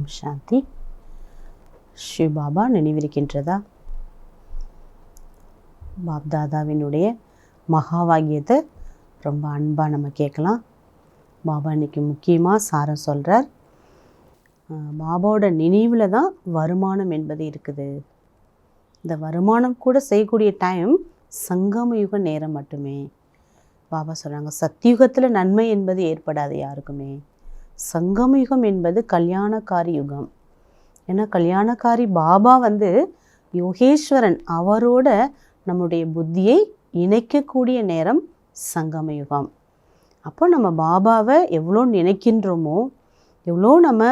ஓம் சாந்தி. சிவபாபா நினைவிருக்கின்றதா? பாப்தாதாவினுடைய மகாவாகியத்தை ரொம்ப அன்பாக நம்ம கேட்கலாம். பாபா இன்றைக்கி முக்கியமாக சாரம் சொல்கிறார். பாபாவோட நினைவில் தான் வருமானம் என்பது இருக்குது. இந்த வருமானம் கூட செய்யக்கூடிய டைம் சங்கமயுக நேரம் மட்டுமே. பாபா சொல்கிறாங்க, சத்தியுகத்தில் நன்மை என்பது ஏற்படாது யாருக்குமே. சங்கமயுகம் என்பது கல்யாணக்காரி யுகம். ஏன்னா கல்யாணக்காரி பாபா யோகேஸ்வரன், அவரோட நம்முடைய புத்தியை இணைக்கக்கூடிய நேரம் சங்கமயுகம். அப்போ நம்ம பாபாவை எவ்வளோ நினைக்கின்றோமோ, எவ்வளோ நம்ம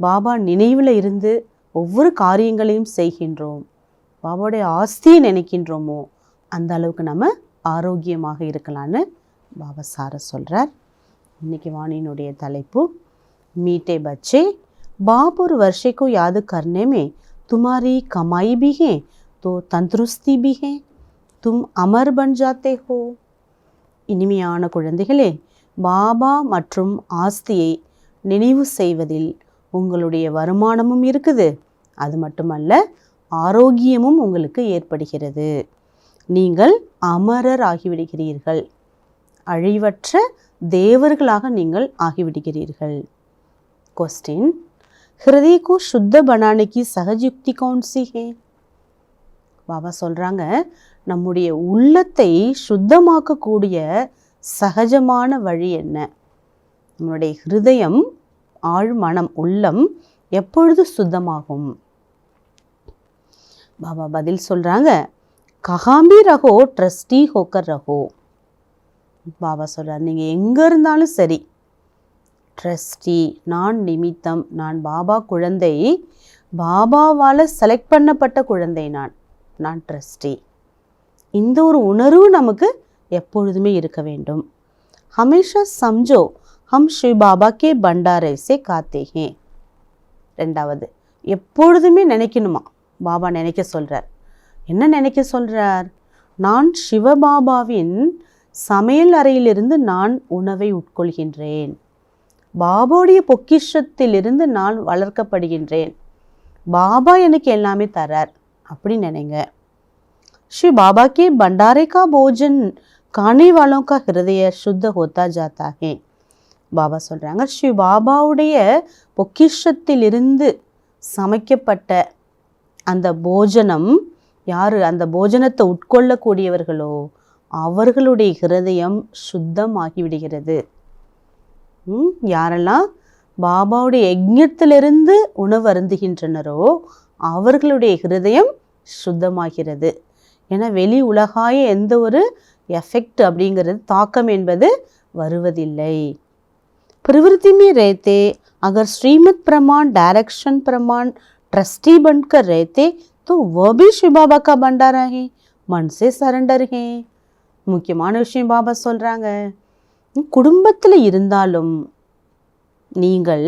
பாபா நினைவில் இருந்து ஒவ்வொரு காரியங்களையும் செய்கின்றோம், பாபாவுடைய ஆஸ்தியை நினைக்கின்றோமோ, அந்த அளவுக்கு நம்ம ஆரோக்கியமாக இருக்கலான்னு பாபா சார சொல்கிறார். இன்றைக்கி வாணியினுடைய தலைப்பு, मीठे बच्चे बाप और वर्षे को याद करने में तुम्हारी कमाई भी है तो तंदुरुस्ती भी है, तुम अमर बन जाते हो. இனிமையான குழந்தைகளே, பாபா மற்றும் ஆஸ்தியை நினைவு செய்வதில் உங்களுடைய வருமானமும் இருக்குது, அது மட்டுமல்ல ஆரோக்கியமும் உங்களுக்கு ஏற்படுகிறது. நீங்கள் அமரர் ஆகிவிடுகிறீர்கள், அழிவற்ற தேவர்களாக நீங்கள் ஆகிவிடுகிறீர்கள். क्वेश्चन, हृदय को शुद्ध बनाने की सहज युक्ति कौन सी है? பாபா சொல்கிறாங்க, நம்முடைய உள்ளத்தை சுத்தமாக்கக்கூடிய சகஜமான வழி என்ன? நம்மளுடைய ஹிருதயம், ஆழ் மனம், உள்ளம் எப்பொழுது சுத்தமாகும்? பாபா பதில் சொல்கிறாங்க, கஹாம்பி ரஹோ ட்ரஸ்டி ஹோக்கர் ரஹோ. பாபா சொல்கிறார், நீங்கள் எங்கே இருந்தாலும் சரி, ட்ரஸ்டி, நான் நிமித்தம், நான் பாபா குழந்தை, பாபாவால் செலக்ட் பண்ணப்பட்ட குழந்தை, நான் ட்ரஸ்டி. இந்த ஒரு உணர்வு நமக்கு எப்பொழுதுமே இருக்க வேண்டும். ஹமேஷா சம்ஜோ ஹம் ஸ்ரீ பாபா கே பண்டாரே சே காத்தே ஹே. ரெண்டாவது, எப்பொழுதுமே நினைக்கணுமா? பாபா நினைக்க சொல்கிறார். என்ன நினைக்க சொல்கிறார்? நான் சிவபாபாவின் சமையல் அறையிலிருந்து நான் உணவை உட்கொள்கின்றேன், பாபாவுடைய பொக்கிஷத்திலிருந்து நான் வளர்க்கப்படுகின்றேன், பாபா எனக்கு எல்லாமே தரார், அப்படி நினைங்க. ஸ்ரீ பாபா கே பண்டாரே கா போஜன் கானே வாலோं का हृदय शुद्ध होता जाता है. பாபா சொல்கிறாங்க, ஸ்ரீ பாபாவுடைய பொக்கிஷத்திலிருந்து சமைக்கப்பட்ட அந்த போஜனம், யார் அந்த போஜனத்தை உட்கொள்ளக்கூடியவர்களோ அவர்களுடைய ஹிருதயம் சுத்தமாகிவிடுகிறது. யாரெல்லாம் பாபாவுடைய யஜ்ஞத்திலிருந்து உணவு அருந்துகின்றனரோ அவர்களுடைய ஹிருதயம் சுத்தமாகிறது. ஏன்னா வெளி உலகாய எந்த ஒரு எஃபெக்ட் அப்படிங்கிறது, தாக்கம் என்பது வருவதில்லை. प्रवृत्ति में रहते अगर श्रीमत प्रमाण, डायरेक्शन प्रमाण, ट्रस्टी बनकर रहते तो वह भी शिव बाबा का भंडारा है, मन से सरेंडर है. முக்கியமான விஷயம் பாபா சொல்கிறாங்க, குடும்பத்தில் இருந்தாலும் நீங்கள்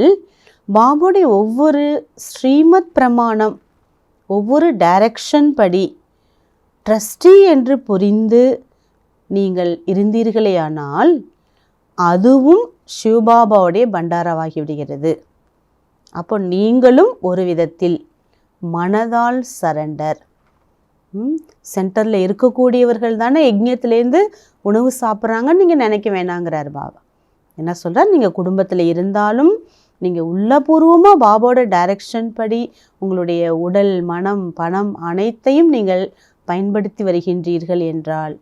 பாபாவுடைய ஒவ்வொரு ஸ்ரீமத் பிரமாணம், ஒவ்வொரு டைரக்ஷன் படி ட்ரஸ்டி என்று புரிந்து நீங்கள் இருந்தீர்களேயானால் அதுவும் சிவபாபாவுடைய பண்டாராவாகி விடுகிறது. அப்போ நீங்களும் ஒரு விதத்தில் மனதால் சரண்டர். சென்டரில் இருக்கக்கூடியவர்கள் தானே யஜ்ஞத்துலேருந்து உணவு சாப்பிட்றாங்கன்னு நீங்கள் நினைக்க வேணாங்கிறார் பாபா. என்ன சொல்கிறார்? நீங்கள் குடும்பத்தில் இருந்தாலும் நீங்கள் உள்ளபூர்வமாக பாபாவோட டைரக்ஷன் படி உங்களுடைய உடல், மனம், பணம் அனைத்தையும் நீங்கள் பயன்படுத்தி வருகின்றீர்கள் என்றால்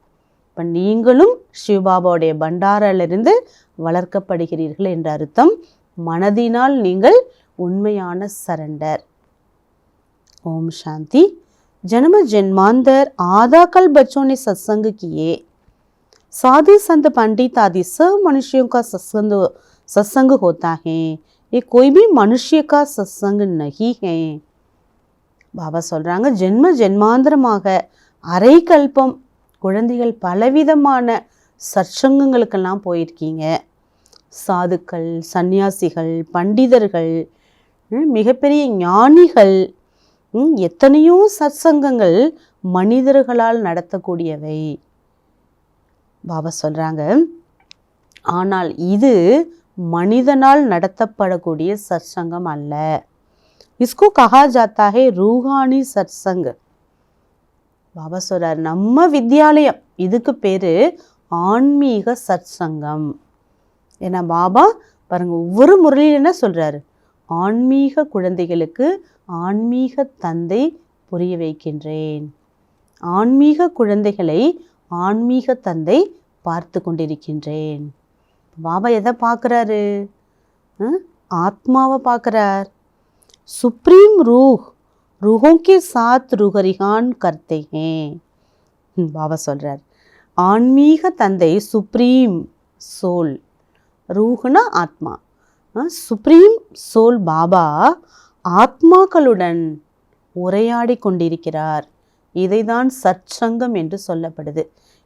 இப்போ நீங்களும் சிவபாபாவுடைய பண்டாரிலிருந்து வளர்க்கப்படுகிறீர்கள் என்ற அர்த்தம். மனதினால் நீங்கள் உண்மையான சரண்டர். ஓம் சாந்தி. जन्म जन्मांतर आधा कल बच्चों ने सत्संग किए, साधु संत पंडित आदि सब मनुष्यों का सत्संग होता है, ये कोई भी मनुष्य का सत्संग नहीं है. பாபா சொல்கிறாங்க, ஜென்ம ஜென்மாந்திரமாக அரை கல்பம் குழந்தைகள் பலவிதமான சற்சங்கங்களுக்கெல்லாம் போயிருக்கீங்க. சாதுக்கள், சந்நியாசிகள், பண்டிதர்கள், மிகப்பெரிய ஞானிகள், எத்தனையோ சத்சங்கங்கள் மனிதர்களால் நடத்தக்கூடியவை. பாபா சொல்கிறாங்க, ஆனால் இது மனிதனால் நடத்தப்படக்கூடிய சத்சங்கம் அல்ல. इसको कहा जाता है रूहानी सत्संग. பாபா சொல்றார், நம்ம வித்யாலயம் இதுக்கு பேரு ஆன்மீக சத்சங்கம். ஏன்னா பாபா பாருங்க ஒவ்வொரு முறையில் என்ன சொல்றாரு, ஆன்மீக குழந்தைகளுக்கு ஆன்மீக தந்தை புரிய வைக்கின்றேன். ஆன்மீக குழந்தைகளை ஆன்மீக தந்தை பார்த்து கொண்டிருக்கின்றேன். பாபா எதை பார்க்குறாரு? ஆத்மாவை பார்க்குறார். சுப்ரீம் ரூஹ் रूहों के साथ रूहरिहान करते हैं. பாபா சொல்றார், ஆன்மீக தந்தை சுப்ரீம் சோல், ரூஹ்னா ஆத்மா, சுப்ரீம் சோல் பாபா ஆத்மாக்களுடன் உரையாடி கொண்டிருக்கிறார். இதைதான் சற்சங்கம் என்று சொல்லப்படுது.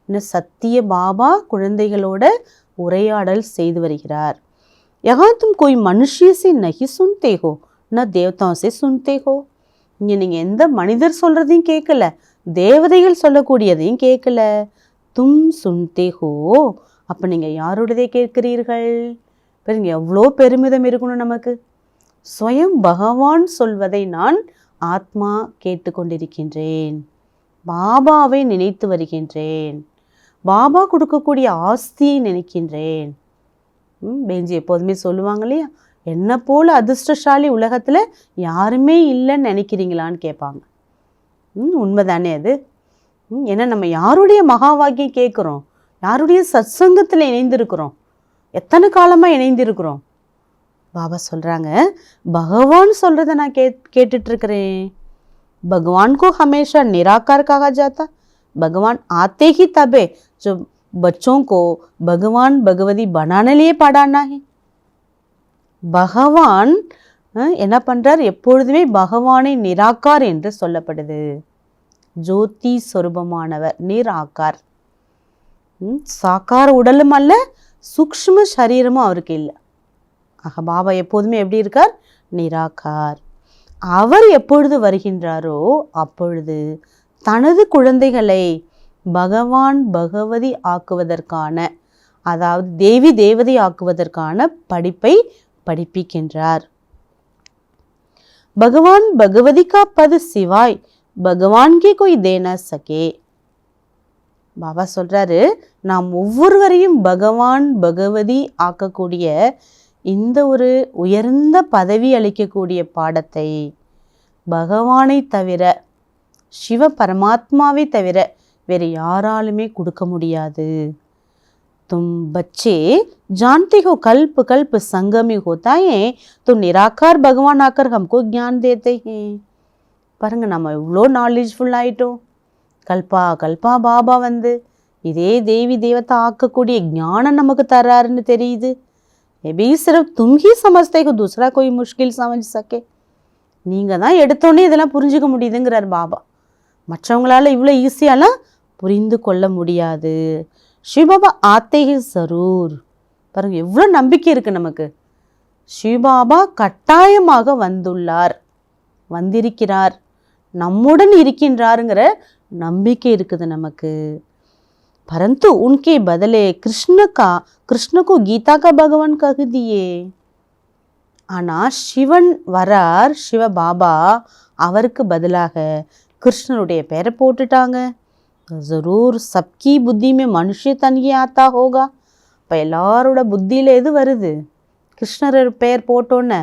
இன்னும் சத்திய பாபா குழந்தைகளோட உரையாடல் செய்து வருகிறார். யஹாं तुम कोई मनुष्य से नहीं सुनते हो न देवताओं से सुनते हो. இங்கே நீங்கள் எந்த மனிதர் சொல்கிறதையும் கேட்கல, தேவதைகள் சொல்லக்கூடியதையும் கேட்கல. தும் சுன்தே ஹோ, அப்போ நீங்கள் யாரோடதே கேட்கிறீர்கள்? பாருங்க எவ்வளோ பெருமிதம் இருக்கணும் நமக்கு. ஸ்வயம் பகவான் சொல்வதை நான் ஆத்மா கேட்டுக்கொண்டிருக்கின்றேன். பாபாவை நினைத்து வருகின்றேன். பாபா கொடுக்கக்கூடிய ஆஸ்தியை நினைக்கின்றேன். பெஞ்சி எப்போதுமே சொல்லுவாங்க இல்லையா, என்ன போல அதிர்ஷ்டசாலி உலகத்தில் யாருமே இல்லைன்னு நினைக்கிறீங்களான்னு கேட்பாங்க. உண்மைதானே அது? ஏன்னா நம்ம யாருடைய மகா வாக்கியம் கேட்குறோம், யாருடைய சத்சங்கத்தில் இணைந்திருக்கிறோம், எத்தனை காலமாக இணைந்திருக்கிறோம். பாபா சொல்கிறாங்க, பகவான் சொல்கிறத நான் கேட்டுட்ருக்கிறேன். भगवान को हमेशा निराकार कहा जाता. भगवान आते ही तबे जो बच्चों को भगवान भगवती बनाने लिए पढ़ाना है. பகவான் என்ன பண்ணுறார்? எப்பொழுதுமே பகவானை நிராகார் என்று சொல்லப்படுது. ஜோதி சொரூபமானவர் நிராகார். சாக்கார உடலும் அல்ல, சூக்ஷ்ம சரீரமும் அவருக்கு இல்லை. ஆக பாபா எப்போதுமே எப்படி இருக்கார்? நிராகார். அவர் எப்பொழுது வருகின்றாரோ அப்பொழுது தனது குழந்தைகளை பகவான் பகவதி ஆக்குவதற்கான, அதாவது தேவி தேவதை ஆக்குவதற்கான படிப்பை படிப்பிக்கின்றார். பகவான் பகவதி கா பது சிவாய் பகவான் கே கோய் தேனா சகே. பாபா சொல்றாரு, நாம் ஒவ்வொருவரையும் பகவான் பகவதி ஆக்கக்கூடிய இந்த ஒரு உயர்ந்த பதவி அளிக்கக்கூடிய பாடத்தை பகவானை தவிர, சிவ பரமாத்மாவை தவிர வேறு யாராலுமே கொடுக்க முடியாது. तुम बच्चे जानते हो कल्प कल्प संगमी होता है, तो निराकार भगवान आकर हमको ज्ञान देते हैं. பாருங்க நம்ம இவ்வளோ நாலேஜ்ஃபுல் ஆகிட்டோம். கல்பா கல்பா பாபா வந்து இதே தேவி தேவத்தை ஆக்கக்கூடிய ஞானம் நமக்கு தர்றாருன்னு தெரியுது. ये भी सिर्फ तुम ही समझते हो, दूसरा कोई मुश्किल समझ सके. நீங்கள் தான் எடுத்தோன்னே இதெல்லாம் புரிஞ்சுக்க முடியுதுங்கிறார் பாபா. மற்றவங்களால இவ்வளோ ஈஸியாலாம் புரிந்து கொள்ள முடியாது. சிவபாபா ஆத்தே ஹி ஜரூர். பாருங்க எவ்வளோ நம்பிக்கை இருக்குது நமக்கு. சிவபாபா கட்டாயமாக வந்துள்ளார், வந்திருக்கிறார், நம்முடன் இருக்கின்றாருங்கிற நம்பிக்கை இருக்குது நமக்கு. परंतु उनके बदले कृष्ण को गीता का भगवान कह दिए. ஆனால் சிவன் வரார், சிவ பாபா, அவருக்கு பதிலாக கிருஷ்ணருடைய பெயரை போட்டுட்டாங்க. ஜரூர் சப்கி புத்தி மே மனுஷ தனியே ஆத்தா ஹோகா. இப்போ எல்லாரோட புத்தியில் எது வருது? கிருஷ்ணர் பெயர் போட்டோன்னே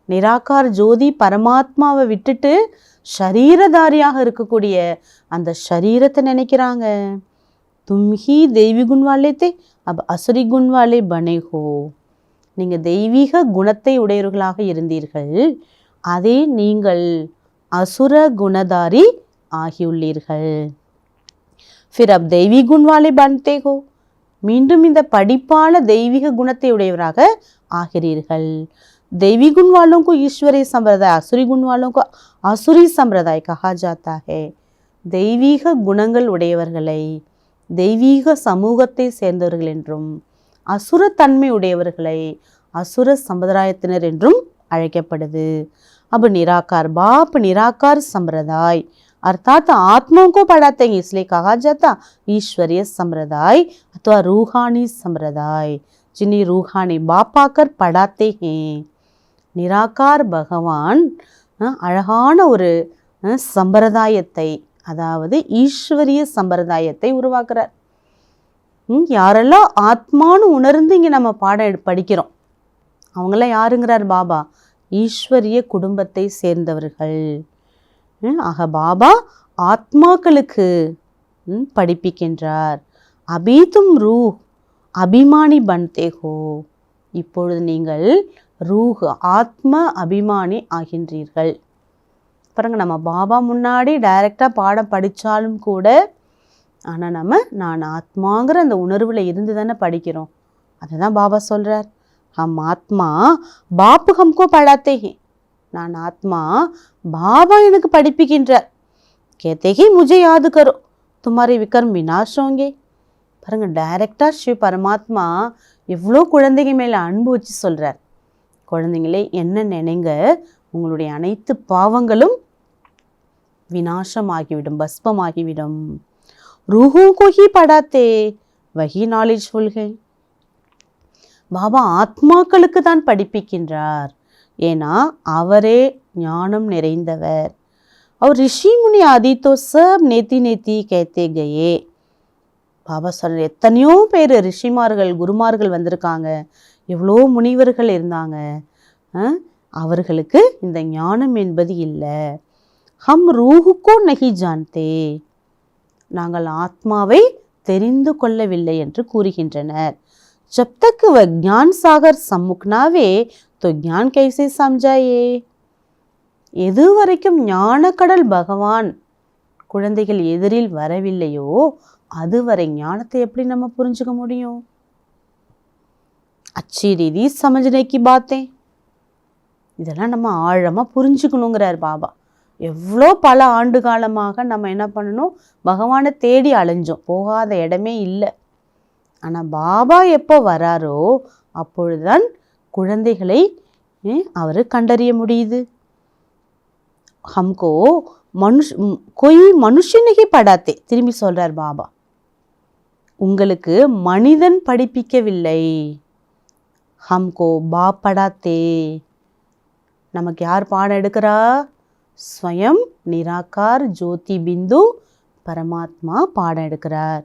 நிராகார் ஜோதி பரமாத்மாவை விட்டுட்டு ஷரீரதாரியாக இருக்கக்கூடிய அந்த ஷரீரத்தை நினைக்கிறாங்க. तुम ही தெய்வீ குண் வாலே தே அப் அசுரி குண் வாலே பனே ஹோ. நீங்கள் தெய்வீக குணத்தை உடையவர்களாக இருந்தீர்கள், அதே நீங்கள் அசுர குணதாரி ஆகியுள்ளீர்கள். फिर अब தெய்வீ குண் வாலே பன்தே ஹோ. மீண்டும் இந்த படிப்பால தெய்வீக குணத்தை உடையவராக ஆகிறீர்கள். தெய்வீ குண் वालों को ईश्वरीय संप्रदाय, असुरी गुण वालों को असुरी संप्रदाय कहा जाता है. தெய்வீக குணங்கள் உடையவர்களை தெய்வீக சமூகத்தை சேர்ந்தவர்கள் என்றும், அசுரத்தன்மை உடையவர்களை அசுர சம்பிரதாயத்தினர் என்றும் அழைக்கப்படுது. अब निराकार बाप निराकार संप्रदाय अर्थात आत्माओं को पढ़ाते हैं, इसलिए कहा जाता ईश्वरीय संप्रदाय अथवा रूहानी संप्रदाय, जिन्हें रूहानी बाप आकर पढ़ाते हैं. निराकार भगवान அழகான ஒரு சம்பிரதாயத்தை, அதாவது ஈஸ்வரிய சம்பிரதாயத்தை உருவாக்குறார். யாரெல்லாம் ஆத்மானு உணர்ந்து இங்கே நம்ம படிக்கிறோம், அவங்களாம் யாருங்கிறார் பாபா? ஈஸ்வரிய குடும்பத்தை சேர்ந்தவர்கள். ஆக பாபா ஆத்மாக்களுக்கு படிப்பிக்கின்றார். அபீதும் ரூஹ் அபிமானி பன்தேகோ, இப்பொழுது நீங்கள் ரூஹ் ஆத்ம அபிமானி ஆகின்றீர்கள். பாருங்க, நம்ம பாபா முன்னாடி டைரெக்டாக பாடம் படித்தாலும் கூட, ஆனால் நம்ம நான் ஆத்மாங்கிற அந்த உணர்வில் இருந்து தானே படிக்கிறோம். அதை தான் பாபா சொல்கிறார். ஹம் ஆத்மா பாப்பு ஹம்கோ படாத்தே ஹே, நான் ஆத்மா, பாபா எனக்கு படிப்பிக்கின்றார். கேத்தே ஹி முझे யாது கரோ துமாரே விக்ரம் விநாஷ் ஹோங்கே. பாருங்க, டைரெக்டாக ஸ்ரீ பரமாத்மா எவ்வளோ குழந்தைங்க மேலே அன்பு வச்சு சொல்கிறார். குழந்தைங்களே, என்ன நினைங்க, உங்களுடைய அனைத்து பாவங்களும் விநாசமாகிவிடும், பஸ்பமாகிவிடும். ரூஹோं को ही पढ़ाते वही knowledgeफुल है. பாபா ஆத்மாக்களுக்கு தான் படிப்பிக்கின்றார். ஏன்னா அவரே ஞானம் நிறைந்தவர். அவர் ரிஷி முனி ஆதி तो सब नेति नेति कहते गए. பாபா சொல்ற, எத்தனையோ பேர் ரிஷிமார்கள் குருமார்கள் வந்திருக்காங்க, எவ்வளோ முனிவர்கள் இருந்தாங்க, அவர்களுக்கு இந்த ஞானம் என்பது இல்லை. ஹம் ரூஹுக்கோ நஹி ஜான்தே, நாங்கள் ஆத்மாவை தெரிந்து கொள்ளவில்லை என்று கூறுகின்றனர். जब तक वह ज्ञान सागर सम्मुख नावे तो ज्ञान कैसे समझाए. எதுவரைக்கும் ஞானக்கடல் பகவான் குழந்தைகள் எதிரில் வரவில்லையோ அதுவரை ஞானத்தை எப்படி நம்ம புரிஞ்சுக்க முடியும்? अच्छी रीति समझने की बातें, இதெல்லாம் நம்ம ஆழமாக புரிஞ்சுக்கணுங்கிறார் பாபா. எவ்வளோ பல ஆண்டு காலமாக நம்ம என்ன பண்ணணும், பகவானை தேடி அலைஞ்சோம், போகாத இடமே இல்லை. ஆனால் பாபா எப்போ வராரோ அப்பொழுதுதான் குழந்தைகளை அவர் கண்டறிய முடியுது. ஹம்கோ கொய் மனுஷனுகி படாத்தே, திரும்பி சொல்றார் பாபா, உங்களுக்கு மனிதன் படிப்பிக்கவில்லை. ஹம்கோ பாப் படாத்தே, நமக்கு யார் பாடம் எடுக்கிறா? ஸ்வயம் நிராகார் ஜோதி பிந்து பரமாத்மா பாடம் எடுக்கிறார்.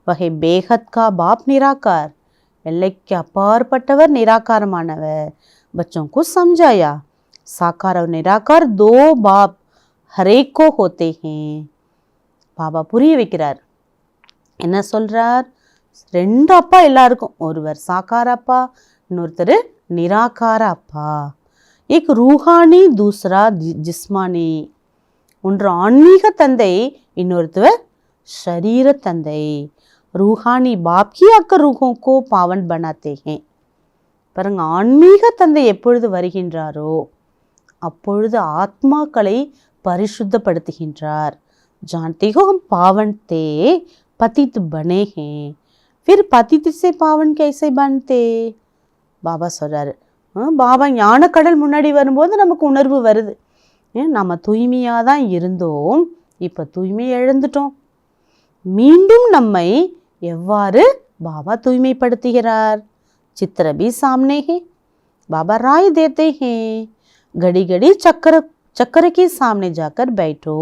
வகை பேகத் கா பாப் நிராகார், எல்லைக்கு அப்பாற்பட்டவர் நிராகாரமானவர். बच्चों को समझाया साकार और निराकार दो बाप हरेक को होते हैं. பாபா புரிய வைக்கிறார். என்ன சொல்றார்? ரெண்டு அப்பா எல்லாருக்கும், ஒருவர் சாக்கார அப்பா, இன்னொருத்தர் நிராகார அப்பா. एक रूहानी दूसरा जिस्मानी, ஒன்று ஆன்மீக தந்தை, இன்னொருத்தவர் शरीर தந்தை. रूहानी बाप ही आकर रूहों को पावन बनाते हैं. பாருங்க, ஆன்மீக தந்தை எப்பொழுது வருகின்றாரோ அப்பொழுது ஆத்மாக்களை பரிசுத்தப்படுத்துகின்றார். जानते हो हम पावन थे पतित बने हैं, फिर पतित से पावन कैसे बनते. பாபா சொல்றாரு. பாபா ஞானக்கடல் முன்னாடி வரும்போது நமக்கு உணர்வு வருது, நம்ம தூய்மையாக தான் இருந்தோம், இப்போ தூய்மையை இழந்துட்டோம். மீண்டும் நம்மை எவ்வாறு பாபா தூய்மைப்படுத்துகிறார்? चित्र भी सामने है, बाबा राय देते हैं, घड़ी घड़ी चक्कर के सामने जाकर बैठो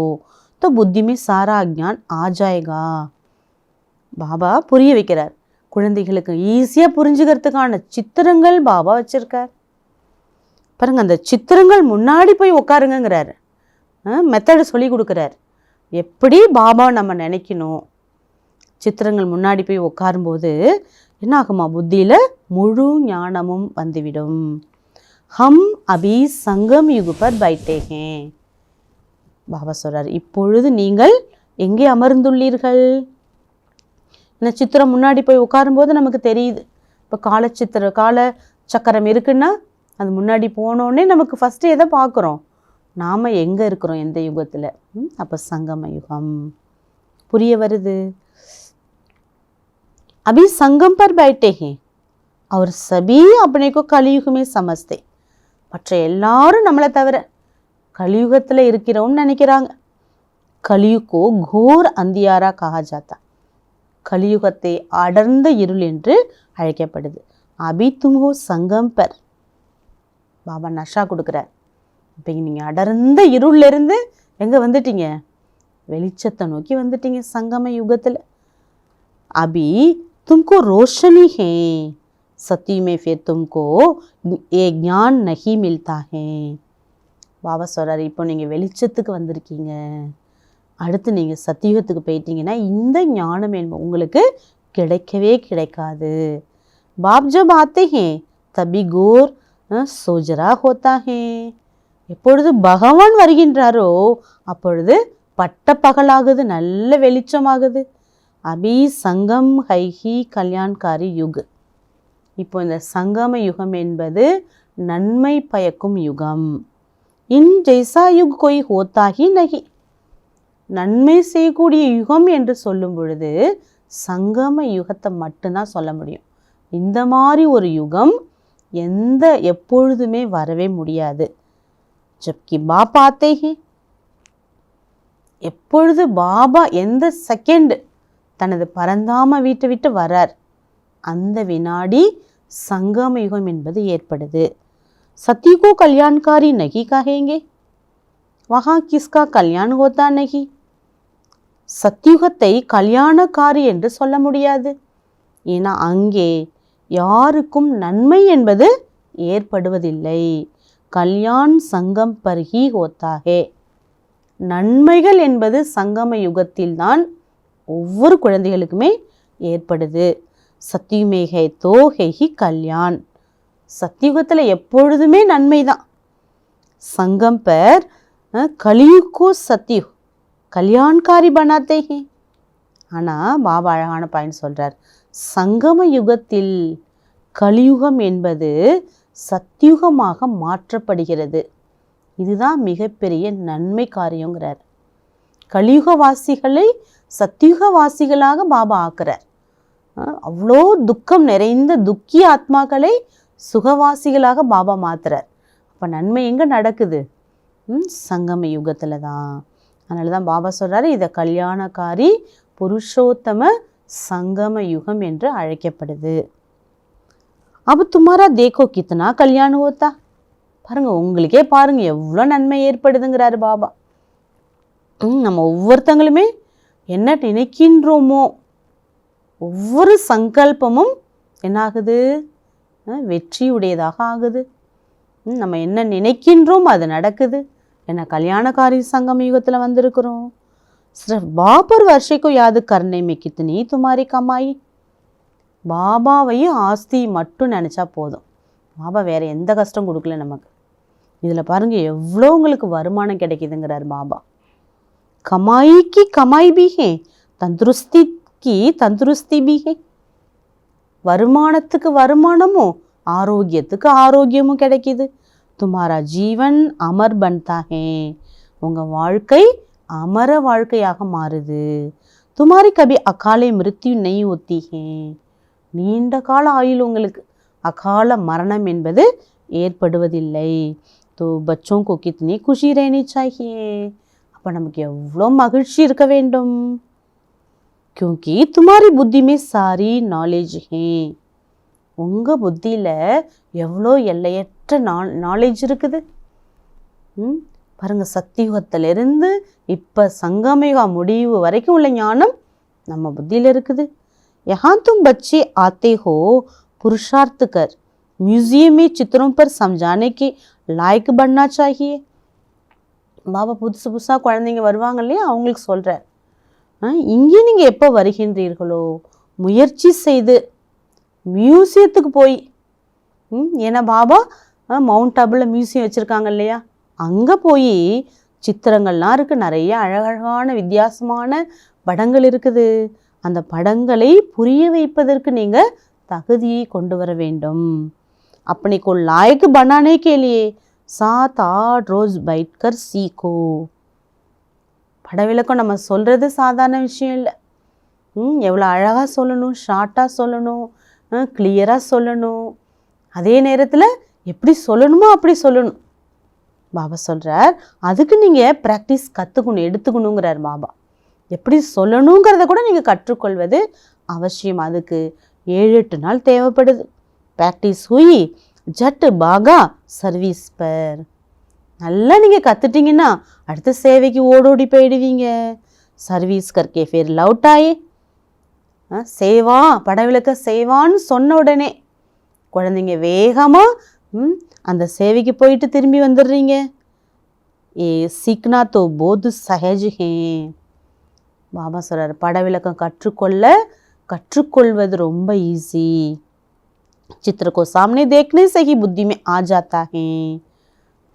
तो बुद्धि में सारा ज्ञान आ जाएगा. பாபா புரிய வைக்கிறார். குழந்தைகளுக்கு ஈஸியாக புரிஞ்சுக்கிறதுக்கான சித்திரங்கள் பாபா வச்சிருக்கார். பாருங்க, அந்த சித்திரங்கள் முன்னாடி போய் உட்காருங்கிறாரு. மெத்தடு சொல்லி கொடுக்குறார், எப்படி பாபா நம்ம நினைக்கணும். சித்திரங்கள் முன்னாடி போய் உட்காரும்போது என்ன ஆகுமா, புத்தியில் முழு ஞானமும் வந்துவிடும். ஹம் அபி சங்கம் யுக பர் பைட்டே ஹே. பாபா சொல்றார், இப்பொழுது நீங்கள் எங்கே அமர்ந்துள்ளீர்கள்? இந்த சித்திரம் முன்னாடி போய் உட்காரும்போது நமக்கு தெரியுது. இப்போ கால சக்கரம் இருக்குன்னா அது முன்னாடி போனோடனே நமக்கு ஃபஸ்ட்டு எதை பார்க்குறோம், நாம் எங்கே இருக்கிறோம், எந்த யுகத்தில். அப்போ சங்கம யுகம் புரிய வருது. अभी संगम पर बैठे हैं और सभी अपने को कलयुग में समझते. மற்ற எல்லாரும் நம்மளை தவிர கலியுகத்தில் இருக்கிறோம்னு நினைக்கிறாங்க. கலியுகோ கோர் அந்தியாரா கஹா ஜாத்தா, கலியுகத்தை அடர்ந்த இருள் என்று அழைக்கப்படுது. அபி தும்ஹோ சங்கம் பர், பாபா நஷா கொடுக்குறார். இப்போ நீங்கள் அடர்ந்த இருள்ல இருந்து எங்கே வந்துட்டீங்க? வெளிச்சத்தை நோக்கி வந்துட்டீங்க சங்கம யுகத்தில். अभी तुमको रोशनी है, सती में फिर तुमको ये ज्ञान नहीं मिलता है. பாபா சொல்கிறார், இப்போ நீங்கள் வெளிச்சத்துக்கு வந்திருக்கீங்க, அடுத்து நீங்கள் சத்தியுகத்துக்கு போயிட்டீங்கன்னா இந்த ஞானம் உங்களுக்கு கிடைக்கவே கிடைக்காது. பாப் ஜப் ஆते हैं तभी गोर सोजरा होता है. எப்பொழுது பகவான் வருகின்றாரோ அப்பொழுது பட்ட பகலாகுது, நல்ல வெளிச்சமாகுது. அபி சங்கம் ஹைஹி கல்யாண்காரி யுக். இப்போ இந்த சங்கம யுகம் என்பது நன்மை பயக்கும் யுகம். இன் ஜெய்சா யுக் கோய் ஹோத்தாகி நகி. நன்மை செய்யக்கூடிய யுகம் என்று சொல்லும் பொழுது சங்கம யுகத்தை மட்டும்தான் சொல்ல முடியும். இந்த மாதிரி ஒரு யுகம் எப்பொழுதுமே வரவே முடியாது. ஜப்கி பாப் ஆத்தே ஹே. எப்பொழுது பாபா எந்த செகண்ட் தனது பரந்தாம வீட்டை விட்டு வரார், அந்த வினாடி சங்கம யுகம் என்பது ஏற்படுது. சத்தியுகோ கல்யாண்காரி நகி கஹேங்கே, வஹா கிஸ்கா கல்யாண் ஹோத்தா நகி. சத்தியுகத்தை கல்யாணக்காரி என்று சொல்ல முடியாது. ஏன்னா அங்கே யாருக்கும் நன்மை என்பது ஏற்படுவதில்லை. கல்யாண் சங்கம் பர்ஹி ஹோத்தாகே. நன்மைகள் என்பது சங்கம யுகத்தில்தான் ஒவ்வொரு குழந்தைகளுக்குமே ஏற்படுது. சத்தியுமேகை தோஹி கல்யாண். சத்தியுகத்தில் எப்பொழுதுமே நன்மை தான். சங்கம் பர் கலியுகோ சத்தியுக் கல்யாண்காரி பனாத்தே ஹே. ஆனால் பாபா அழகான பாயிண்ட் சொல்கிறார், சங்கம யுகத்தில் கலியுகம் என்பது சத்தியுகமாக மாற்றப்படுகிறது. இதுதான் மிகப்பெரிய நன்மை காரியங்கிறார். கலியுகவாசிகளை சத்தியுகவாசிகளாக பாபா ஆக்குறார். அவ்வளோ துக்கம் நிறைந்த துக்கி ஆத்மாக்களை சுகவாசிகளாக பாபா மாத்துறார். அப்போ நன்மை எங்கே நடக்குது? சங்கம யுகத்தில் தான். அதனால தான் பாபா சொல்கிறாரு, இதை கல்யாணக்காரி புருஷோத்தம சங்கம யுகம் என்று அழைக்கப்படுது. அப்போ துமாரா தேக்கோ கித்தனா கல்யாணம் ஹோத்தா. பாருங்க, உங்களுக்கே பாருங்க எவ்வளோ நன்மை ஏற்படுதுங்கிறாரு பாபா. நம்ம ஒவ்வொருத்தங்களுமே என்ன நினைக்கின்றோமோ ஒவ்வொரு சங்கல்பமும் என்னாகுது? வெற்றியுடையதாக ஆகுது. நம்ம என்ன நினைக்கின்றோம் அது நடக்குது. என்ன கல்யாணக்காரி சங்கம யுகத்தில் வந்திருக்கிறோம். சிர்ஃப் பாபர் வருஷைக்கோ யாது கர்னே மே கித்னி துமாரி கமாயி. பாபாவையும் ஆஸ்தி மட்டும் நினச்சா போதும். பாபா வேறு எந்த கஷ்டம் கொடுக்கல நமக்கு. இதில் பாருங்கள் எவ்வளோ உங்களுக்கு வருமானம் கிடைக்குதுங்கிறார் பாபா. கமாய்க்கு கமாய் பி ஹே, தந்துருஸ்திக்கு தந்துருஸ்தி பி ஹே. வருமானத்துக்கு வருமானமும் ஆரோக்கியத்துக்கு ஆரோக்கியமும் கிடைக்கிது. துமாரா ஜீவன் அமர் பன்தா ஹே. உங்கள் வாழ்க்கை அமர வாழ்க்கையாக மாறுது. துமாரி கபி அகாலை மிருத்யு நெய் ஒத்தி ஹே. நீண்ட கால ஆயுள் உங்களுக்கு, அகால மரணம் என்பது ஏற்படுவதில்லை. தோ பச்சோं को कितनी खुशी रहनी चाहिए. அப்போ நமக்கு எவ்வளோ மகிழ்ச்சி இருக்க வேண்டும். क्योंकि तुम्हारी बुद्धि में सारी नॉलेज है. உங்கள் புத்தியில் எவ்வளோ எல்லையற்ற நாலேஜ் இருக்குது. பாருங்கள், சத்தியுகத்திலிருந்து இப்போ சங்கமயுக முடிவு வரைக்கும் உள்ள ஞானம் நம்ம புத்தியில் இருக்குது. यहाँ तुम बच्चे आते हो पुरुषार्थ कर, म्यूजियम में चित्रों पर समझाने के लायक बनना चाहिए. பாபா புதுசு புதுசாக குழந்தைங்க வருவாங்க இல்லையா, அவங்களுக்கு சொல்கிறார், இங்கே நீங்கள் எப்போ வருகின்றீர்களோ முயற்சி செய்து மியூசியத்துக்கு போய், ஏன்னா பாபா மவுண்ட் ஆபுல மியூசியம் வச்சுருக்காங்க இல்லையா, அங்கே போய் சித்திரங்கள்லாம் இருக்குது, நிறைய அழகழகான வித்தியாசமான படங்கள் இருக்குது. அந்த படங்களை புரிய வைப்பதற்கு நீங்கள் தகுதியை கொண்டு வர வேண்டும். अपने को लायक बनाने के लिए 7-8 रोज बैठकर सीखो. படவிளக்கம் நம்ம சொல்கிறது சாதாரண விஷயம் இல்லை. எவ்வளோ அழகாக சொல்லணும், ஷார்ட்டாக சொல்லணும், கிளியராக சொல்லணும், அதே நேரத்தில் எப்படி சொல்லணுமோ அப்படி சொல்லணும். பாபா சொல்கிறார், அதுக்கு நீங்கள் ப்ராக்டிஸ் கற்றுக்கணும், எடுத்துக்கணுங்கிறார் பாபா. எப்படி சொல்லணுங்கிறத கூட நீங்கள் கற்றுக்கொள்வது அவசியம். அதுக்கு 7-8 நாள் தேவைப்படுது. ப்ராக்டிஸ் हुई झट भागा सर्विस पर. நல்லா நீங்கள் கற்றுட்டிங்கன்னா அடுத்த சேவைக்கு ஓடோடி போயிடுவீங்க. சர்வீஸ் கர்க்கே ஃபிர் லவுட் ஆயே. சேவா படவிளக்க சேவான்னு சொன்ன உடனே குழந்தைங்க வேகமாக அந்த சேவைக்கு போயிட்டு திரும்பி வந்துடுறீங்க. ஏ சீக்னா தோ போது சஹஜ் ஹே. பாபா சொல்கிறார், படவிளக்கம் கற்றுக்கொள்வது ரொம்ப ஈஸி. चित्र को सामने देखने से ही बुद्धि में आ जाता है.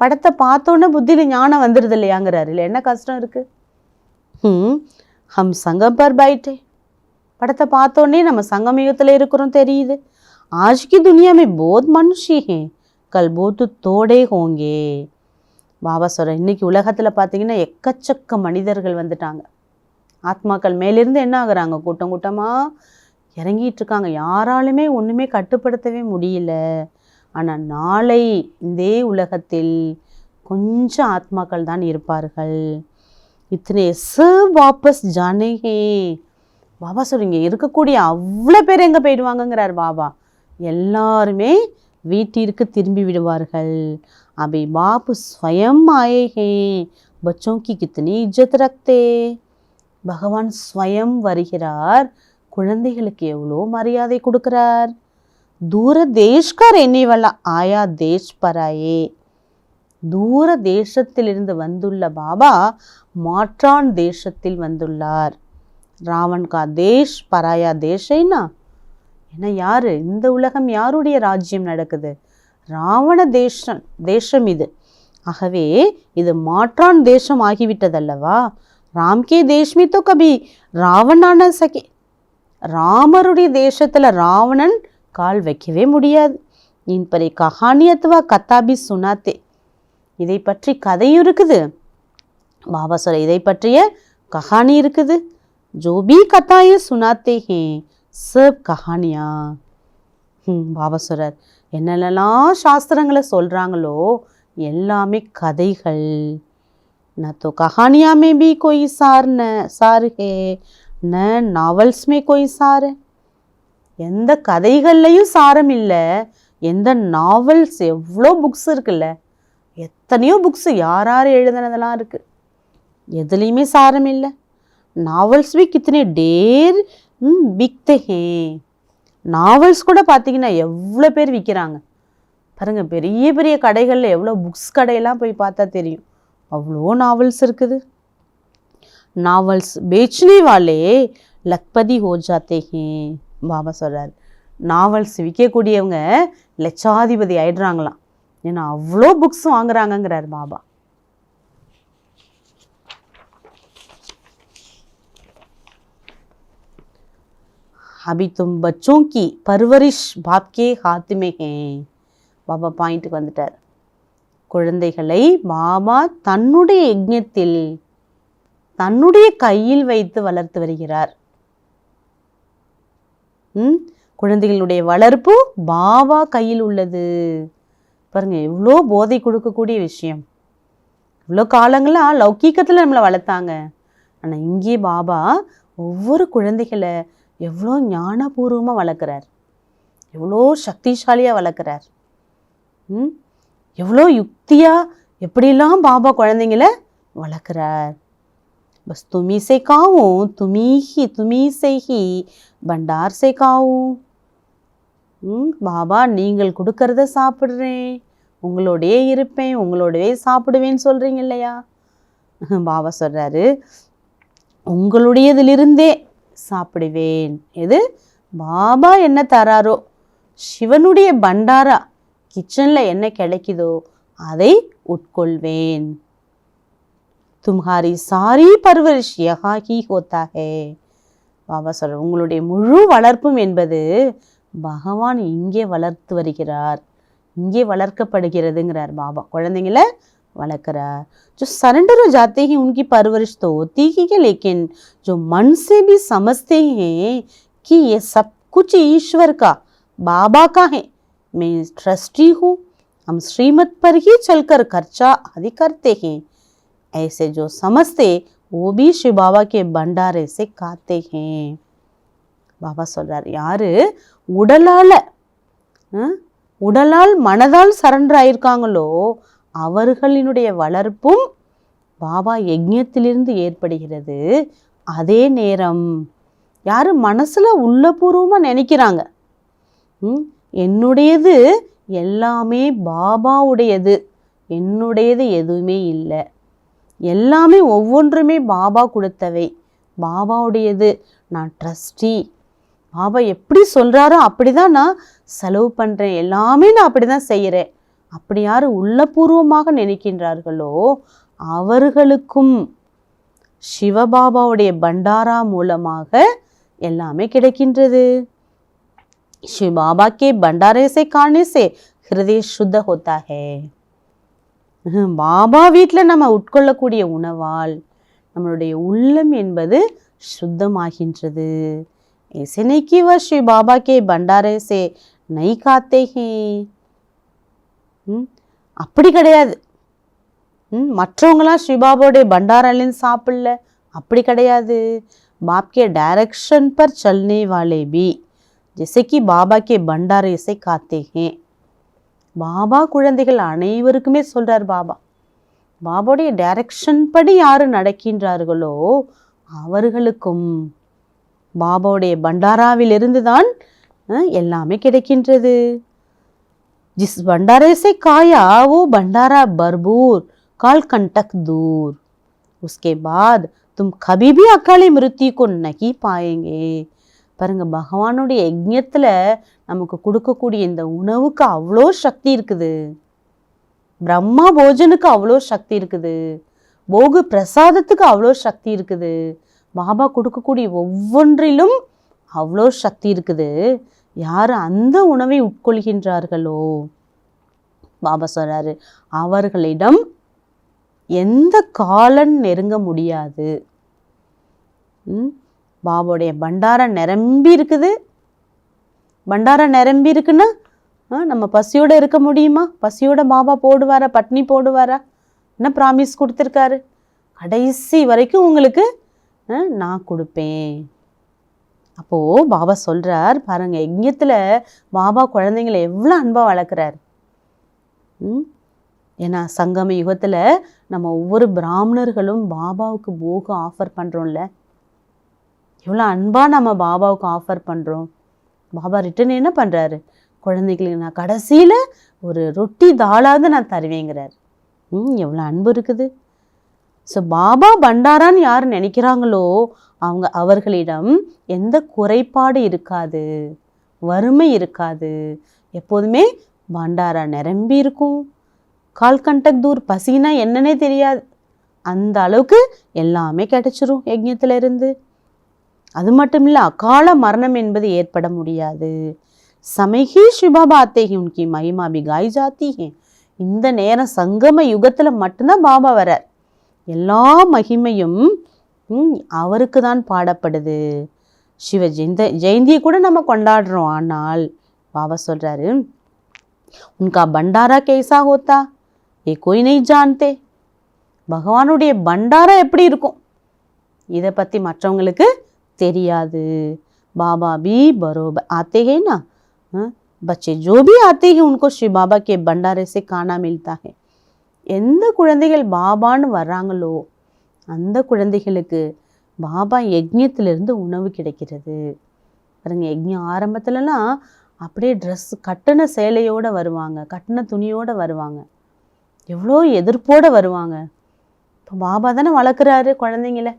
படத்தை பார்த்தோன்னே புத்தியில் ஞானம் வந்துடுது இல்லையாங்கிறாரு. இல்லை என்ன கஷ்டம் இருக்குது? ஹம் சங்கம் பர் பைட்டே. படத்தை பார்த்தோன்னே நம்ம சங்கமயுகத்தில் இருக்கிறோம் தெரியுது. ஆஜ் கி துனியா में बहुत मनुष्य हैं, कल बहुत तोड़े होंगे. பாபா சொல்கிற, இன்னைக்கு உலகத்தில் பார்த்தீங்கன்னா எக்கச்சக்க மனிதர்கள் வந்துட்டாங்க. ஆத்மாக்கள் மேலிருந்து என்ன ஆகுறாங்க? கூட்டம் கூட்டமாக இறங்கிட்டு இருக்காங்க. யாராலுமே ஒன்றுமே கட்டுப்படுத்தவே முடியல. ஆனால் நாளை இந்த உலகத்தில் கொஞ்சம் ஆத்மாக்கள் தான் இருப்பார்கள். இத்தனை வாபஸ் ஜானேகே. பாபா சொல்றீங்க, இருக்கக்கூடிய அவ்வளோ பேர் எங்கே போயிடுவாங்கங்கிறார் பாபா. எல்லாருமே வீட்டிற்கு திரும்பி விடுவார்கள். அபி பாபு ஸ்வயம் ஆயேகே, பச்சோं की कितनी इज्जत रखते. பகவான் ஸ்வயம் வருகிறார், குழந்தைகளுக்கு எவ்வளோ மரியாதை கொடுக்கிறார். தூர தேஷ்கா रहने वाला आया देश पर आए. தூர தேசத்திலிருந்து வந்துள்ள பாபா மாற்றான் தேசத்தில் வந்துள்ளார். ராவன் கா தேஷ் பராயா தேஷைனா என்ன? யாரு? இந்த உலகம் யாருடைய ராஜ்யம் நடக்குது? ராவண தேசம் இது. ஆகவே இது மாற்றான் தேசம் ஆகிவிட்டதல்லவா. ராம்கே தேஷ்மி தோ கபி ராவணான சகே. ராமருடைய தேசத்தில் ராவணன் கால் வைக்கவே முடியாது. இன் பரி கஹானி அத்வா கத்தாபி சுனாத்தே. இதை பற்றி கதையும் இருக்குது. பாபா சொல்ற, இதை பற்றிய கஹானி இருக்குது. ஜோபி கத்தாயே சுனாத்தே ஹே சப் கஹானியா. பாபா சொல்றார், என்னென்னலாம் சாஸ்திரங்களை சொல்கிறாங்களோ எல்லாமே கதைகள். न तो कहानियाँ में भी कोई सार है, न नावल्स में कोई सार है. எந்த கதைகள்லையும் சாரம் இல்லை. எந்த நாவல்ஸ், எவ்வளோ புக்ஸ் இருக்குல்ல, எத்தனையோ புக்ஸ் யார் யார் எழுதுனதெல்லாம் இருக்குது. எதுலேயுமே சாரம் இல்லை. நாவல்ஸ் भी कितने ढेर बिकते हैं. நாவல்ஸ் கூட பார்த்தீங்கன்னா எவ்வளோ பேர் விற்கிறாங்க பாருங்கள். பெரிய பெரிய கடைகளில் எவ்வளோ புக்ஸ் கடையெல்லாம் போய் பார்த்தா தெரியும், அவ்வளோ நாவல்ஸ் இருக்குது. நாவல்ஸ் बेचने वाले लखपति हो जाते हैं. பாபா சொல்கிறார், நாவல்ஸ் விற்கக்கூடியவங்க லட்சாதிபதி ஆயிடுறாங்களாம். ஏன்னா அவ்வளோ புக்ஸ் வாங்குறாங்கங்கிறார் பாபா. अभी तुम बच्चों की परवरिश बाप के हाथ में है. பாபா பாயிண்ட்டுக்கு வந்துட்டார். குழந்தைகளை பாபா தன்னுடைய யஜ்ஞத்தில் தன்னுடைய கையில் வைத்து வளர்த்து வருகிறார். குழந்தைகளுடைய வளர்ப்பு பாபா கையில் உள்ளது. பாருங்க, எவ்வளோ போதை கொடுக்கக்கூடிய விஷயம். இவ்வளோ காலங்களாக லௌகீகத்தில் நம்மளை வளர்த்தாங்க. ஆனால் இங்கே பாபா ஒவ்வொரு குழந்தைகளை எவ்வளோ ஞானபூர்வமாக வளர்க்குறார், எவ்வளோ சக்திசாலியாக வளர்க்குறார். எவ்வளோ யுக்தியாக எப்படிலாம் பாபா குழந்தைங்கள வளர்க்குறார். பஸ் துமி சே காவும் துமி சே ஹி பண்டார் சே காவும். பாபா நீங்கள் கொடுக்கறத சாப்பிட்றேன், உங்களோடையே இருப்பேன், உங்களோடவே சாப்பிடுவேன்னு சொல்கிறீங்க இல்லையா. பாபா சொல்கிறாரு, உங்களுடையதிலிருந்தே சாப்பிடுவேன். எது பாபா என்ன தராரோ, சிவனுடைய பண்டாரா கிச்சனில் என்ன கிடைக்குதோ அதை உட்கொள்வேன். தும்ஹாரி சாரி பர்வரிஷ் யஹா ஹி ஹோத்தா ஹே. பாபா சொல்ற, உங்களுடைய முழு வளர்ப்பும் என்பது பகவான் இங்கே வளர்த்து வருகிறார், இங்கே வளர்க்கப்படுகிறதுங்கிறார் பாபா. குழந்தைங்கள வளர்க்குறார். जो सरेंडर हो जाते हैं उनकी परवरिश तो होती ही है, लेकिन जो मन से भी समझते हैं कि ये सब कुछ ईश्वर का, बाबा का है, मैं ट्रस्टी हूँ, हम श्रीमत पर ही चलकर खर्चा आदि करते हैं, ऐसे जो समझते वो भी शिव बाबा के भंडारे से खाते हैं. பாபா சொல்றார், யாரு உடலால் மனதால் சரண்டர் ஆயிருக்காங்களோ அவர்களினுடைய வளர்ப்பும் பாபா யஜ்ஞத்திலிருந்து ஏற்படுகிறது. அதே நேரம் யாரு மனசுல உள்ளபூர்வமா நினைக்கிறாங்க, என்னுடையது எல்லாமே பாபாவுடையது, என்னுடையது எதுவுமே இல்லை, எல்லாமே ஒவ்வொன்றுமே பாபா கொடுத்தவை, பாபாவுடையது, நான் ட்ரஸ்டி, பாபா எப்படி சொல்கிறாரோ அப்படி தான் நான் செலவு பண்ணுறேன், எல்லாமே நான் அப்படி தான் செய்கிறேன், அப்படி யார் உள்ளபூர்வமாக நினைக்கின்றார்களோ அவர்களுக்கும் சிவபாபாவுடைய பண்டாரா மூலமாக எல்லாமே கிடைக்கின்றது. शिव बाबा के भंडारे से खाने से हृदय शुद्ध होता है. பாபா வீட்டில் நம்ம உட்கொள்ளக்கூடிய உணவால் நம்மளுடைய உள்ளம் என்பது சுத்தமாகின்றது. ऐसे नहीं कि वह शिव बाबा के भंडारे से नहीं खाते हैं. அப்படி கிடையாது. மற்றவங்களாம் சிவபாபாவுடைய பண்டாராலேருந்து சாப்பிடல, அப்படி கிடையாது. बाप के डायरेक्शन पर चलने वाले भी जैसे कि बाबा के भंडारे से खाते हैं. பாபா குழந்தைகள் அனைவருக்குமே சொல்றார் பாபா, பாபாவுடைய டைரக்ஷன் படி யாரு நடக்கின்றார்களோ அவர்களுக்கும் பாபாவுடைய பண்டாராவிலிருந்து தான் எல்லாமே கிடைக்கின்றது. जिस भंडारे से खाया वो भंडारा भरपूर काल कंटक दूर, उसके बाद तुम कभी भी अकाली मृत्यु को नहीं पाएंगे. பாருங்க, பகவானுடைய யஜ்ஞத்துல நமக்கு கொடுக்கக்கூடிய இந்த உணவுக்கு அவ்வளோ சக்தி இருக்குது, பிரம்மா போஜனுக்கு அவ்வளோ சக்தி இருக்குது, போகு பிரசாதத்துக்கு அவ்வளோ சக்தி இருக்குது, பாபா கொடுக்கக்கூடிய ஒவ்வொன்றிலும் அவ்வளோ சக்தி இருக்குது. யார் அந்த உணவை உட்கொள்கின்றார்களோ பாபா சொல்றாரு அவர்களிடம் எந்த காலன் நெருங்க முடியாது. பாபாவுடைய பண்டாரா நிரம்பி இருக்குது. பண்டாரா நிரம்பி இருக்குன்னா நம்ம பசியோடு இருக்க முடியுமா? பசியோட பாபா போடுவாரா? பட்னி போடுவாரா? என்ன ப்ராமிஸ் கொடுத்துருக்காரு, கடைசி வரைக்கும் உங்களுக்கு நான் கொடுப்பேன். அப்போது பாபா சொல்கிறார் பாருங்க, யஜ்ஞத்தில் பாபா குழந்தைங்களை எவ்வளோ அன்பாக வளர்க்குறார். ஏன்னா சங்கம யுகத்தில் நம்ம ஒவ்வொரு பிராமணர்களும் பாபாவுக்கு போக ஆஃபர் பண்ணுறோம்ல, எவ்வளோ அன்பாக நம்ம பாபாவுக்கு ஆஃபர் பண்ணுறோம். பாபா ரிட்டன் என்ன பண்ணுறாரு, குழந்தைகளுக்கு நான் கடைசியில் ஒரு ரொட்டி தாளாவது நான் தருவேங்கிறார். எவ்வளோ அன்பு இருக்குது. ஸோ பாபா பண்டாரான்னு யார் நினைக்கிறாங்களோ அவர்களிடம் எந்த குறைபாடு இருக்காது, வறுமை இருக்காது, எப்போதுமே பண்டாரா நிரம்பி இருக்கும். கால் கண்டக் தூர், பசினா என்னன்னே தெரியாது, அந்த அளவுக்கு எல்லாமே கிடைச்சிரும் யஜ்ஞத்துல இருந்து. அது மட்டும் இல்லை, அகால மரணம் என்பது ஏற்பட முடியாது. சமயி சிவபாபா ஆத்தேகி உன்கி மகிமா பி காய் ஜாத்தி ஹே. இந்த நேரம் சங்கம யுகத்தில் மட்டும்தான் பாபா வரார். எல்லா மகிமையும் அவருக்கு தான் பாடப்படுது. சிவ ஜெயந்தியை கூட நம்ம கொண்டாடுறோம். ஆனால் பாபா சொல்றாரு, உன்கா பண்டாரா கேசா ஹோத்தா ஏ கோய் நஹி ஜான்தே. பகவானுடைய பண்டாரா எப்படி இருக்கும் இதை பற்றி மற்றவங்களுக்கு தெரியாது. பாபா பி பரோபர் ஆத்தே ஹே ना, बच्चे जो भी आते हैं उनको श्री बाबा के भंडारे से खाना मिलता है. எந்த குழந்தைகள் பாபான்னு வர்றாங்களோ அந்த குழந்தைகளுக்கு பாபா யஜ்ஞத்திலிருந்து உணவு கிடைக்கிறது. பாருங்க, யஜ்ஞம் ஆரம்பத்துலலாம் அப்படியே ட்ரெஸ் கட்டின சேலையோடு வருவாங்க, கட்டின துணியோடு வருவாங்க, எவ்வளோ எதிர்ப்போடு வருவாங்க. இப்போ பாபா தானே வளர்க்குறாரு குழந்தைங்கள.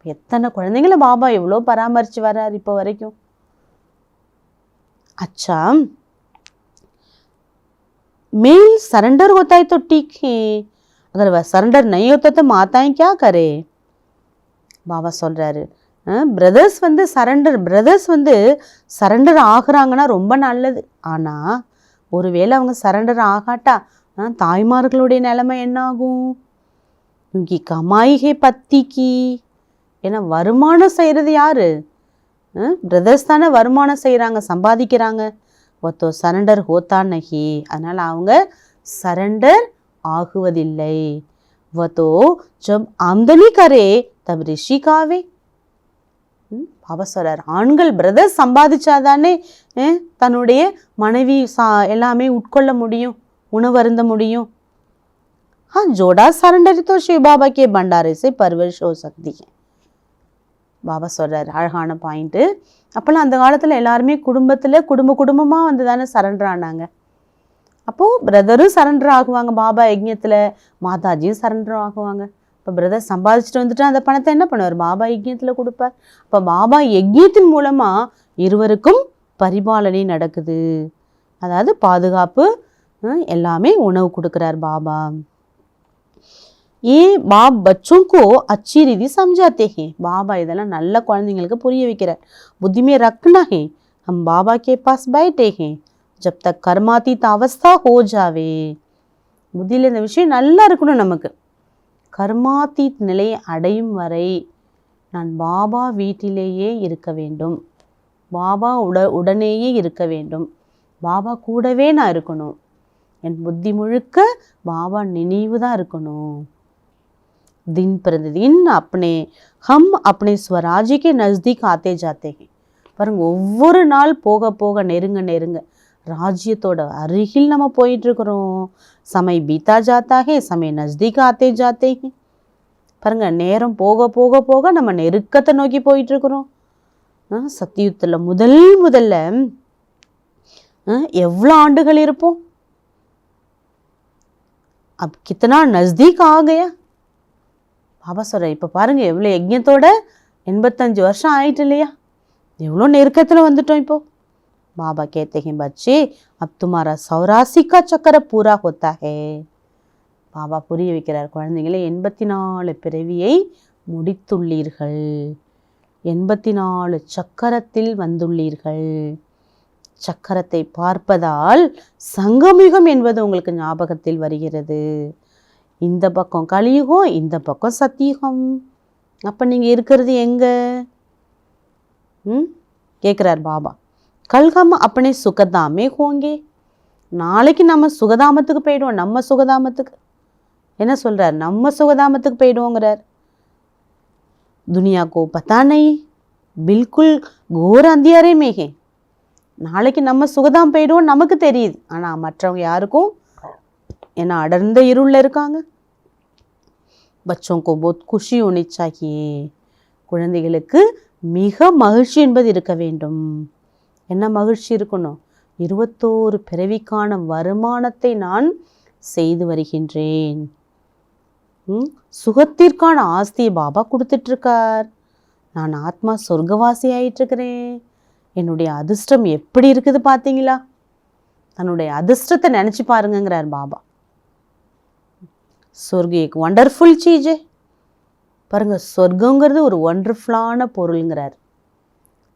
எத்தனை குழந்தைங்கள பாபா எவ்வளோ பராமரித்து வர்றாரு இப்போ வரைக்கும். अच्छा, मेल सरेंडर होता है तो ठीक है, अगर वह सरेंडर नहीं होता तो माताएं क्या करे. பாபா சொல்கிறாரு, பிரதர்ஸ் சரண்டர் ஆகுறாங்கன்னா ரொம்ப நல்லது. ஆனால் ஒருவேளை அவங்க சரண்டர் ஆகாட்டா தாய்மார்களுடைய நிலைமை என்ன ஆகும்? இங்கே கமாயிகை பத்திக்கு, ஏன்னா வருமானம் செய்கிறது யாரு? பிரதர்ஸ் தானே வருமானம் செய்கிறாங்க, சம்பாதிக்கிறாங்க. ஒத்தோ சரண்டர் ஹோத்தா நஹி, அதனால் அவங்க சரண்டர் ஆகுவதில்லை. வத்தோ ஜப் ஆம்தனி கரே தப் ரிஷி காவே. பாபா சொல்றார், ஆண்கள் பிரதர்ஸ் சம்பாதிச்சாதானே தன்னுடைய மனைவி எல்லாமே உட்கொள்ள முடியும், உணவு அருந்த முடியும். हाँ जोड़ा சரண்டரி तो शिव बाबा के भंडारे से परवरिश हो सकती है. பாபா சொல்றாரு அழகான பாயிண்ட். அப்பெல்லாம் அந்த காலத்துல எல்லாருமே குடும்பமா வந்து தானே சரண்டர் ஆனாங்க. அப்போ பிரதரும் சரண்டர் ஆகுவாங்க பாபா யஜ்ஞத்துல, மாதாஜியும் சரண்டர் ஆகுவாங்க. இப்போ பிரதர் சம்பாதிச்சுட்டு வந்துட்டு அந்த பணத்தை என்ன பண்ணுவார், பாபா யஜ்ஞத்துல கொடுப்பார். அப்போ பாபா யஜ்ஞத்தின் மூலமா இருவருக்கும் பரிபாலனை நடக்குது. அதாவது பாதுகாப்பு, எல்லாமே உணவு கொடுக்குறார் பாபா. ये बाप बच्चों को अच्छी रीति समझाते हैं. बाबा இதெல்லாம் நல்ல குழந்தைங்களுக்கு புரிய வைக்கிறார். बुद्धि में रखना है. हम बाबा के पास बैठे हैं जब तक कर्मातीत अवस्था हो जावे. புத்தியில் இந்த விஷயம் நல்லா இருக்கணும் நமக்கு. கர்மாத்தீத் நிலையை அடையும் வரை நான் பாபா வீட்டிலேயே இருக்க வேண்டும், பாபா உடனேயே இருக்க வேண்டும், பாபா கூடவே நான் இருக்கணும், என் புத்தி முழுக்க பாபா நினைவு தான் இருக்கணும். दिन प्रतिदिन हम अपने स्वराज्य के नज़दीक आते जाते हैं. பாருங்க, ஒவ்வொரு நாள் போக போக நெருங்க ராஜ்யத்தோட அருகில் நம்ம போயிட்டு இருக்கிறோம். समय बीता जाता है, समय नज़दीक आते जाते हैं. பாருங்க, நேரம் போக போக போக நம்ம நெருக்கத்தை நோக்கி போயிட்டு இருக்கிறோம். சத்தியுகத்துல முதல்ல எவ்வளோ ஆண்டுகள் இருப்போம், अब कितना नज़दीक आ गया. பாபா சொல்ற, இப்போ பாருங்க எவ்வளோ யஜ்ஞத்தோட 85 வருஷம் ஆயிட்டு இல்லையா, எவ்வளோ நெருக்கத்தில் வந்துட்டோம் இப்போ. பாபா कहते हैं बच्चे अब तुम्हारा 84 का चक्कर पूरा होता है. பாபா புரிய வைக்கிறார், குழந்தைங்களே 84 பிறவியை முடித்துள்ளீர்கள், 84 சக்கரத்தில் வந்துள்ளீர்கள். சக்கரத்தை பார்ப்பதால் சங்கமிகம் என்பது உங்களுக்கு ஞாபகத்தில் வருகிறது. இந்த பக்கம் கலியுகம், இந்த பக்கம் சத்தியுகம். அப்போ நீங்கள் இருக்கிறது எங்க கேட்குறார் பாபா. கல்கம் அப்பனே சுகதாமே ஹோங்கே. நாளைக்கு நம்ம சுகதாமத்துக்கு போயிடுவோம். நம்ம சுகதாமத்துக்கு என்ன சொல்கிறார், நம்ம சுகதாமத்துக்கு போயிடுவோங்கிறார். துனியா கோ பத்தா நை, பில்குல் கோர அந்தியாரே மேகே. நாளைக்கு நம்ம சுகதாம் போயிடுவோம் நமக்கு தெரியுது, ஆனால் மற்றவங்க யாருக்கும் ஏன்னா அடர்ந்த இருளில் இருக்காங்க. बच्चों को बहुत खुशी होनी चाहिए. குழந்தைகளுக்கு மிக மகிழ்ச்சி என்பது இருக்க வேண்டும். என்ன மகிழ்ச்சி இருக்கணும், 21 பிறவிக்கான வருமானத்தை நான் செய்து வருகின்றேன். சுகத்திற்கான ஆஸ்தியை பாபா கொடுத்துட்ருக்கார். நான் ஆத்மா சொர்க்கவாசி ஆயிட்டுருக்கிறேன். என்னுடைய அதிர்ஷ்டம் எப்படி இருக்குது பார்த்தீங்களா, தன்னுடைய அதிர்ஷ்டத்தை நினச்சி பாருங்கிறார் பாபா. சொர்க்க एक வண்டர்ஃபுல் சீஜே. பாருங்க, சொர்க்கங்கிறது ஒரு ஒண்டர்ஃபுல்லான பொருளுங்கிறார்.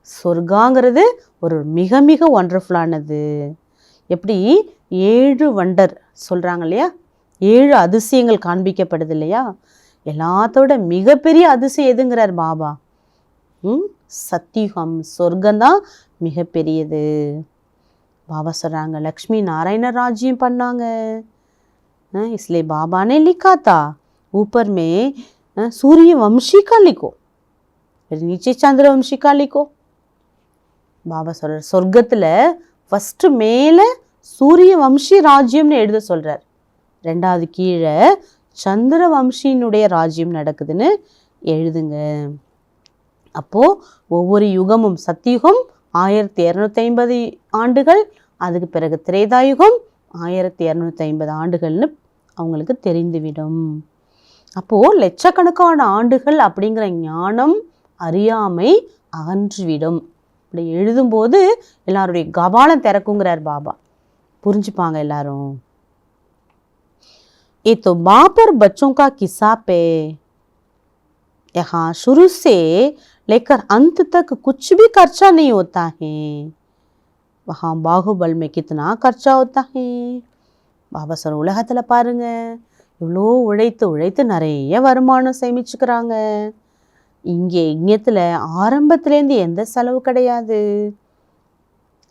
சொர்க்காங்கிறது ஒரு மிக மிக ஒண்டர்ஃபுல்லானது. எப்படி 7 வண்டர் சொல்கிறாங்க இல்லையா, 7 அதிசயங்கள் காண்பிக்கப்படுது இல்லையா, எல்லாத்தோட மிகப்பெரிய அதிசயம் எதுங்கிறார் பாபா, சத்தியுகம், சொர்க்கம்தான் மிகப்பெரியது. பாபா சொல்கிறாங்க, லக்ஷ்மி நாராயண ராஜ்யம் பண்ணாங்க. इसलिए बाबा ने लिखा था ऊपर में सूर्य वंशी का लिखो, फिर नीचे चंद्र वंशी का लिखो. பாபா சொல்றார், சொர்க்கத்தில் ஃபஸ்ட்டு மேலே சூரிய வம்சி ராஜ்யம்னு எழுத சொல்கிறார், ரெண்டாவது கீழே சந்திர வம்சியினுடைய ராஜ்யம் நடக்குதுன்னு எழுதுங்க. அப்போது ஒவ்வொரு யுகமும் சத்தியுகம் 1250 ஆண்டுகள், அதுக்கு பிறகு திரேதாயுகம் 1250 ஆண்டுகள்னு அவங்களுக்கு தெரிந்துவிடும். அப்போது லட்சக்கணக்கான ஆண்டுகள் அப்படிங்கிற ஞானம் அறியாமை அகன்றுவிடும். இப்படி எழுதும்போது எல்லாருடைய கபாலம் திறக்குங்கிறார் பாபா, புரிஞ்சுப்பாங்க எல்லாரும். ये तो बाप और बच्चों का किस्सा पे यहाँ शुरू से लेकर अंत तक कुछ भी खर्चा नहीं होता है. वहाँ बाहुबल में कितना खर्चा होता है. பாபா சார் உலகத்தில் பாருங்க, இவ்வளோ உழைத்து நிறைய வருமானம் சேமிச்சுக்கிறாங்க. இங்கே யஜ்ஞத்தில் ஆரம்பத்துலேருந்து எந்த செலவு கிடையாது.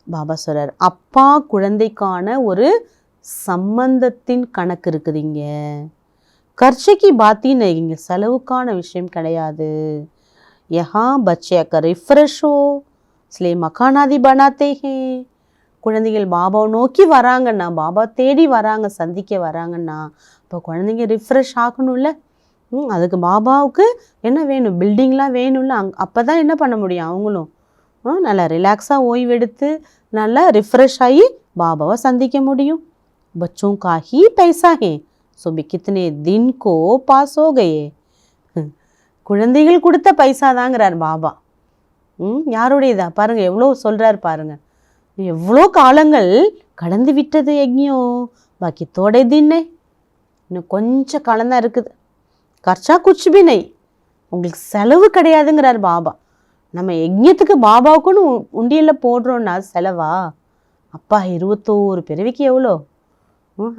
பாபா சொல்றார், அப்பா குழந்தைக்கான ஒரு சம்பந்தத்தின் கணக்கு இருக்குது இங்கே. கர்ச்சைக்கு பாத்தின்னு இங்கே செலவுக்கான விஷயம் கிடையாது. யஹா பச்சே का रिफ्रेश हो इसलिए मकान आदि बनाते हैं. குழந்தைகள் பாபாவை நோக்கி வராங்கன்னா, பாபா தேடி வராங்க, சந்திக்க வராங்கன்னா, இப்போ குழந்தைங்க ரிஃப்ரெஷ் ஆகணும்ல. அதுக்கு பாபாவுக்கு என்ன வேணும்? பில்டிங்லாம் வேணும்ல. அப்போ தான் என்ன பண்ண முடியும் அவங்களும்? நல்லா ரிலாக்ஸாக ஓய்வெடுத்து நல்லா ரிஃப்ரெஷ் ஆகி பாபாவை சந்திக்க முடியும். बच्चों का ही पैसा है सो भी कितने दिन को पास हो गए. குழந்தைகள் கொடுத்த பைசா தாங்கிறார் பாபா. யாருடையதா பாருங்க, எவ்வளோ சொல்றாரு பாருங்க. எவ்வளோ காலங்கள் கடந்து விட்டது யஜ்ஞம், பாக்கி தோடை தின்னே, இன்னும் கொஞ்சம் காலம்தான் இருக்குது. கர்ச்சா குச் பி நை, உங்களுக்கு செலவு கிடையாதுங்கிறார் பாபா. நம்ம யஜ்ஞத்துக்கு பாபாவுக்குன்னு உண்டியலில் போடுறோன்னா செலவா? அப்பா 21 பிறவிக்கு எவ்வளோ?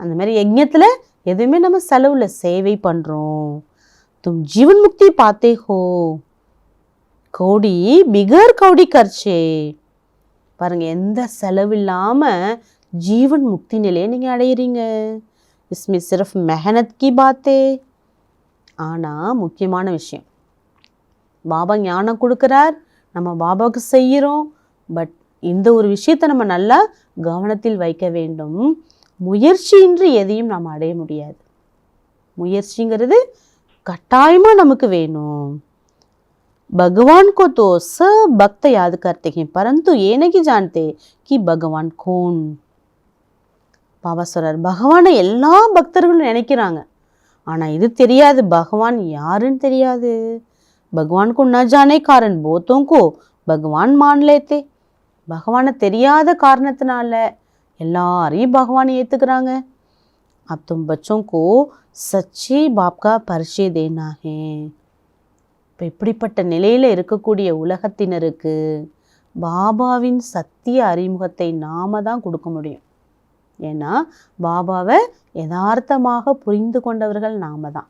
அந்த மாதிரி யஜ்ஞத்தில் எதுவுமே நம்ம செலவில் சேவை பண்ணுறோம். தும் ஜீவன் முக்தி பாத்தே ஹோ, கௌடி பிகர் கௌடி கர்ச்சே. பாருங்க, எந்த செலவு இல்லாமல் ஜீவன் முக்தி நிலையை நீங்கள் அடையிறீங்க. இஸ்மே சிர்ஃப் மெஹனத் கி பாத்தே. ஆனால் முக்கியமான விஷயம், பாபா ஞானம் கொடுக்குறார், நம்ம பாபாவுக்கு செய்கிறோம். பட் இந்த ஒரு விஷயத்தை நம்ம நல்லா கவனத்தில் வைக்க வேண்டும். முயற்சியின்றி எதையும் நாம் அடைய முடியாது. முயற்சிங்கிறது கட்டாயமாக நமக்கு வேணும். भगवान को तो सब भक्त याद करते हैं परंतु ये नहीं जानते कि भगवान कौन. பாபா சொல்றார், பகவானை எல்லா பக்தர்களும் நினைக்கிறாங்க, ஆனால் இது தெரியாது, பகவான் யாருன்னு தெரியாது. भगवान को न जाने कारण बहुतों को भगवान मान लेते. பகவானை தெரியாத காரணத்தினால எல்லாரையும் பகவானை ஏற்றுக்கிறாங்க. अब तुम बच्चों को सच्चे बाप का परिचय देना है. இப்போ இப்படிப்பட்ட நிலையில் இருக்கக்கூடிய உலகத்தினருக்கு பாபாவின் சத்திய அறிமுகத்தை நாம தான் கொடுக்க முடியும். ஏன்னா பாபாவை யதார்த்தமாக புரிந்து கொண்டவர்கள் நாம தான்.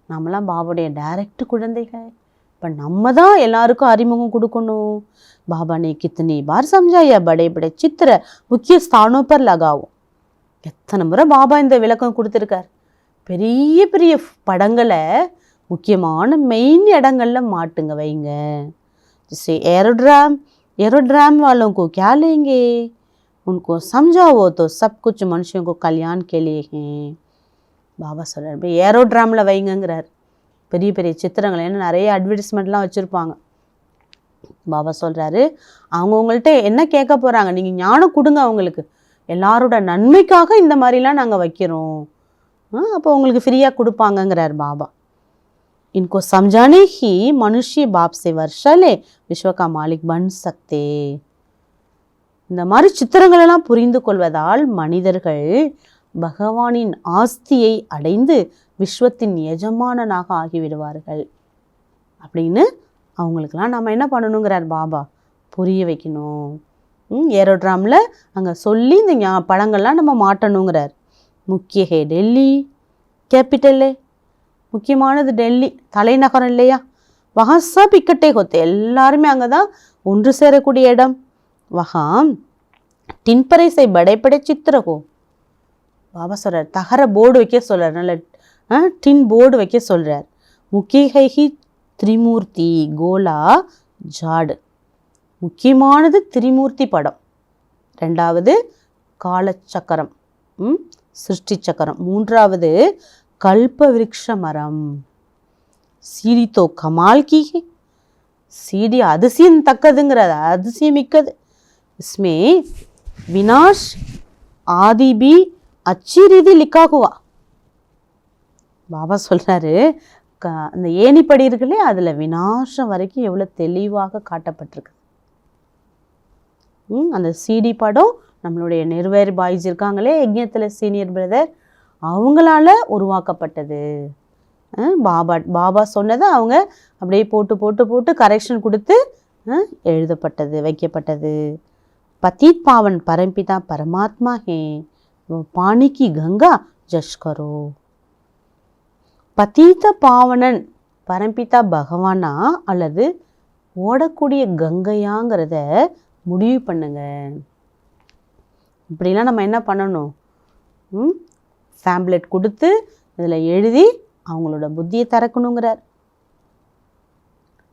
நாமெல்லாம் பாபாவுடைய டைரக்ட் குழந்தைகள். இப்போ நம்ம தான் எல்லாருக்கும் அறிமுகம் கொடுக்கணும். பாபா ने कितनी बार समझाया, बड़े बड़े चित्र मुख्य स्थानों पर लगाओ. எத்தனை முறை பாபா இந்த விளக்கம் கொடுத்துருக்கார். பெரிய பெரிய படங்களை முக்கியமான மெயின் இடங்கள்ல மாட்டுங்க, வைங்க. जैसे एरोड्राम वालों को क्या लेंगे, उनको समझाओ तो सब कुछ मनुष्यों को कल्याण के लिए हैं. பாபா சொல்கிறார், இப்போ ஏரோட்ராமில் வைங்கங்கிறார். பெரிய பெரிய சித்திரங்கள், ஏன்னா நிறைய அட்வர்டைஸ்மெண்ட்லாம் வச்சுருப்பாங்க. பாபா சொல்கிறாரு, அவங்க உங்கள்கிட்ட என்ன கேட்க போகிறாங்க, நீங்கள் ஞானம் கொடுங்க அவங்களுக்கு, எல்லாரோட நன்மைக்காக இந்த மாதிரிலாம் நாங்கள் வைக்கிறோம், அப்போ உங்களுக்கு ஃப்ரீயாக கொடுப்பாங்கங்கிறார் பாபா. इनको समझाने ही मनुष्य बाप से वर्षाले विश्व का मालिक बन सकते. இந்த மாதிரி சித்திரங்களெல்லாம் புரிந்து கொள்வதால் மனிதர்கள் பகவானின் ஆஸ்தியை அடைந்து விஸ்வத்தின் எஜமானனாக ஆகிவிடுவார்கள் அப்படின்னு அவங்களுக்கெல்லாம் நம்ம என்ன பண்ணணுங்கிறார் பாபா, புரிய வைக்கணும். ஏரோட்ராமில் அங்கே சொல்லி இந்த படங்கள்லாம் நம்ம மாட்டணுங்கிறார். முக்கிய ஹே டெல்லி கேபிட்டலே, முக்கியமானது டெல்லி தலைநகரம் இல்லையா, வஹா சப் இக்கட்டே ஹோத்தே, எல்லாருமே அங்கே தான் ஒன்று சேரக்கூடிய இடம். வஹா டின்பரை சை படை படை சித்திர ஹோ. பாபா சொல்கிறார், தகர போர்டு வைக்க சொல்கிறார், நல்ல டின் போர்டு வைக்க சொல்கிறார். முக்கியஹி திரிமூர்த்தி கோலா ஜாடு, முக்கியமானது திரிமூர்த்தி படம். ரெண்டாவது காலச்சக்கரம், சிருஷ்டி சக்கரம். மூன்றாவது கல்ப விருக்ஷ மரம். சீடி தோ கமால் கி, சீடி அதிசயம் தக்கதுங்கிறது, அதிசயம் மிக்கது. இஸ்மே வினாஷ் ஆதி பி அச்சி ரீதி லிக்கா ஹுவா. பாபா சொல்கிறாரு, அந்த ஏணிப்படி இருக்குல்லையே, அதில் வினாசம் வரைக்கும் எவ்வளோ தெளிவாக காட்டப்பட்டிருக்கு. அந்த சிடி படம் நம்மளுடைய நிர்வேர் பாய்ஸ் இருக்காங்களே யஜ்ஞத்தில் சீனியர் பிரதர், அவங்களால உருவாக்கப்பட்டது. பாபா சொன்னதை அவங்க அப்படியே போட்டு போட்டு போட்டு கரெக்ஷன் கொடுத்து எழுதப்பட்டது, வைக்கப்பட்டது. பதீத் பாவன் பரம்பிதா பரமாத்மா ஹே, பாணி கி கங்கா ஜஷ் கரோ. பதீத பாவனன் பரம்பிதா பகவானா அல்லது ஓடக்கூடிய கங்கையாங்கிறத முடிவு பண்ணுங்க. இப்படிலாம் நம்ம என்ன பண்ணணும், ஃபேம்ப்ளெட் கொடுத்து இதில் எழுதி அவங்களோட புத்தியை திறக்கணுங்கிறார்.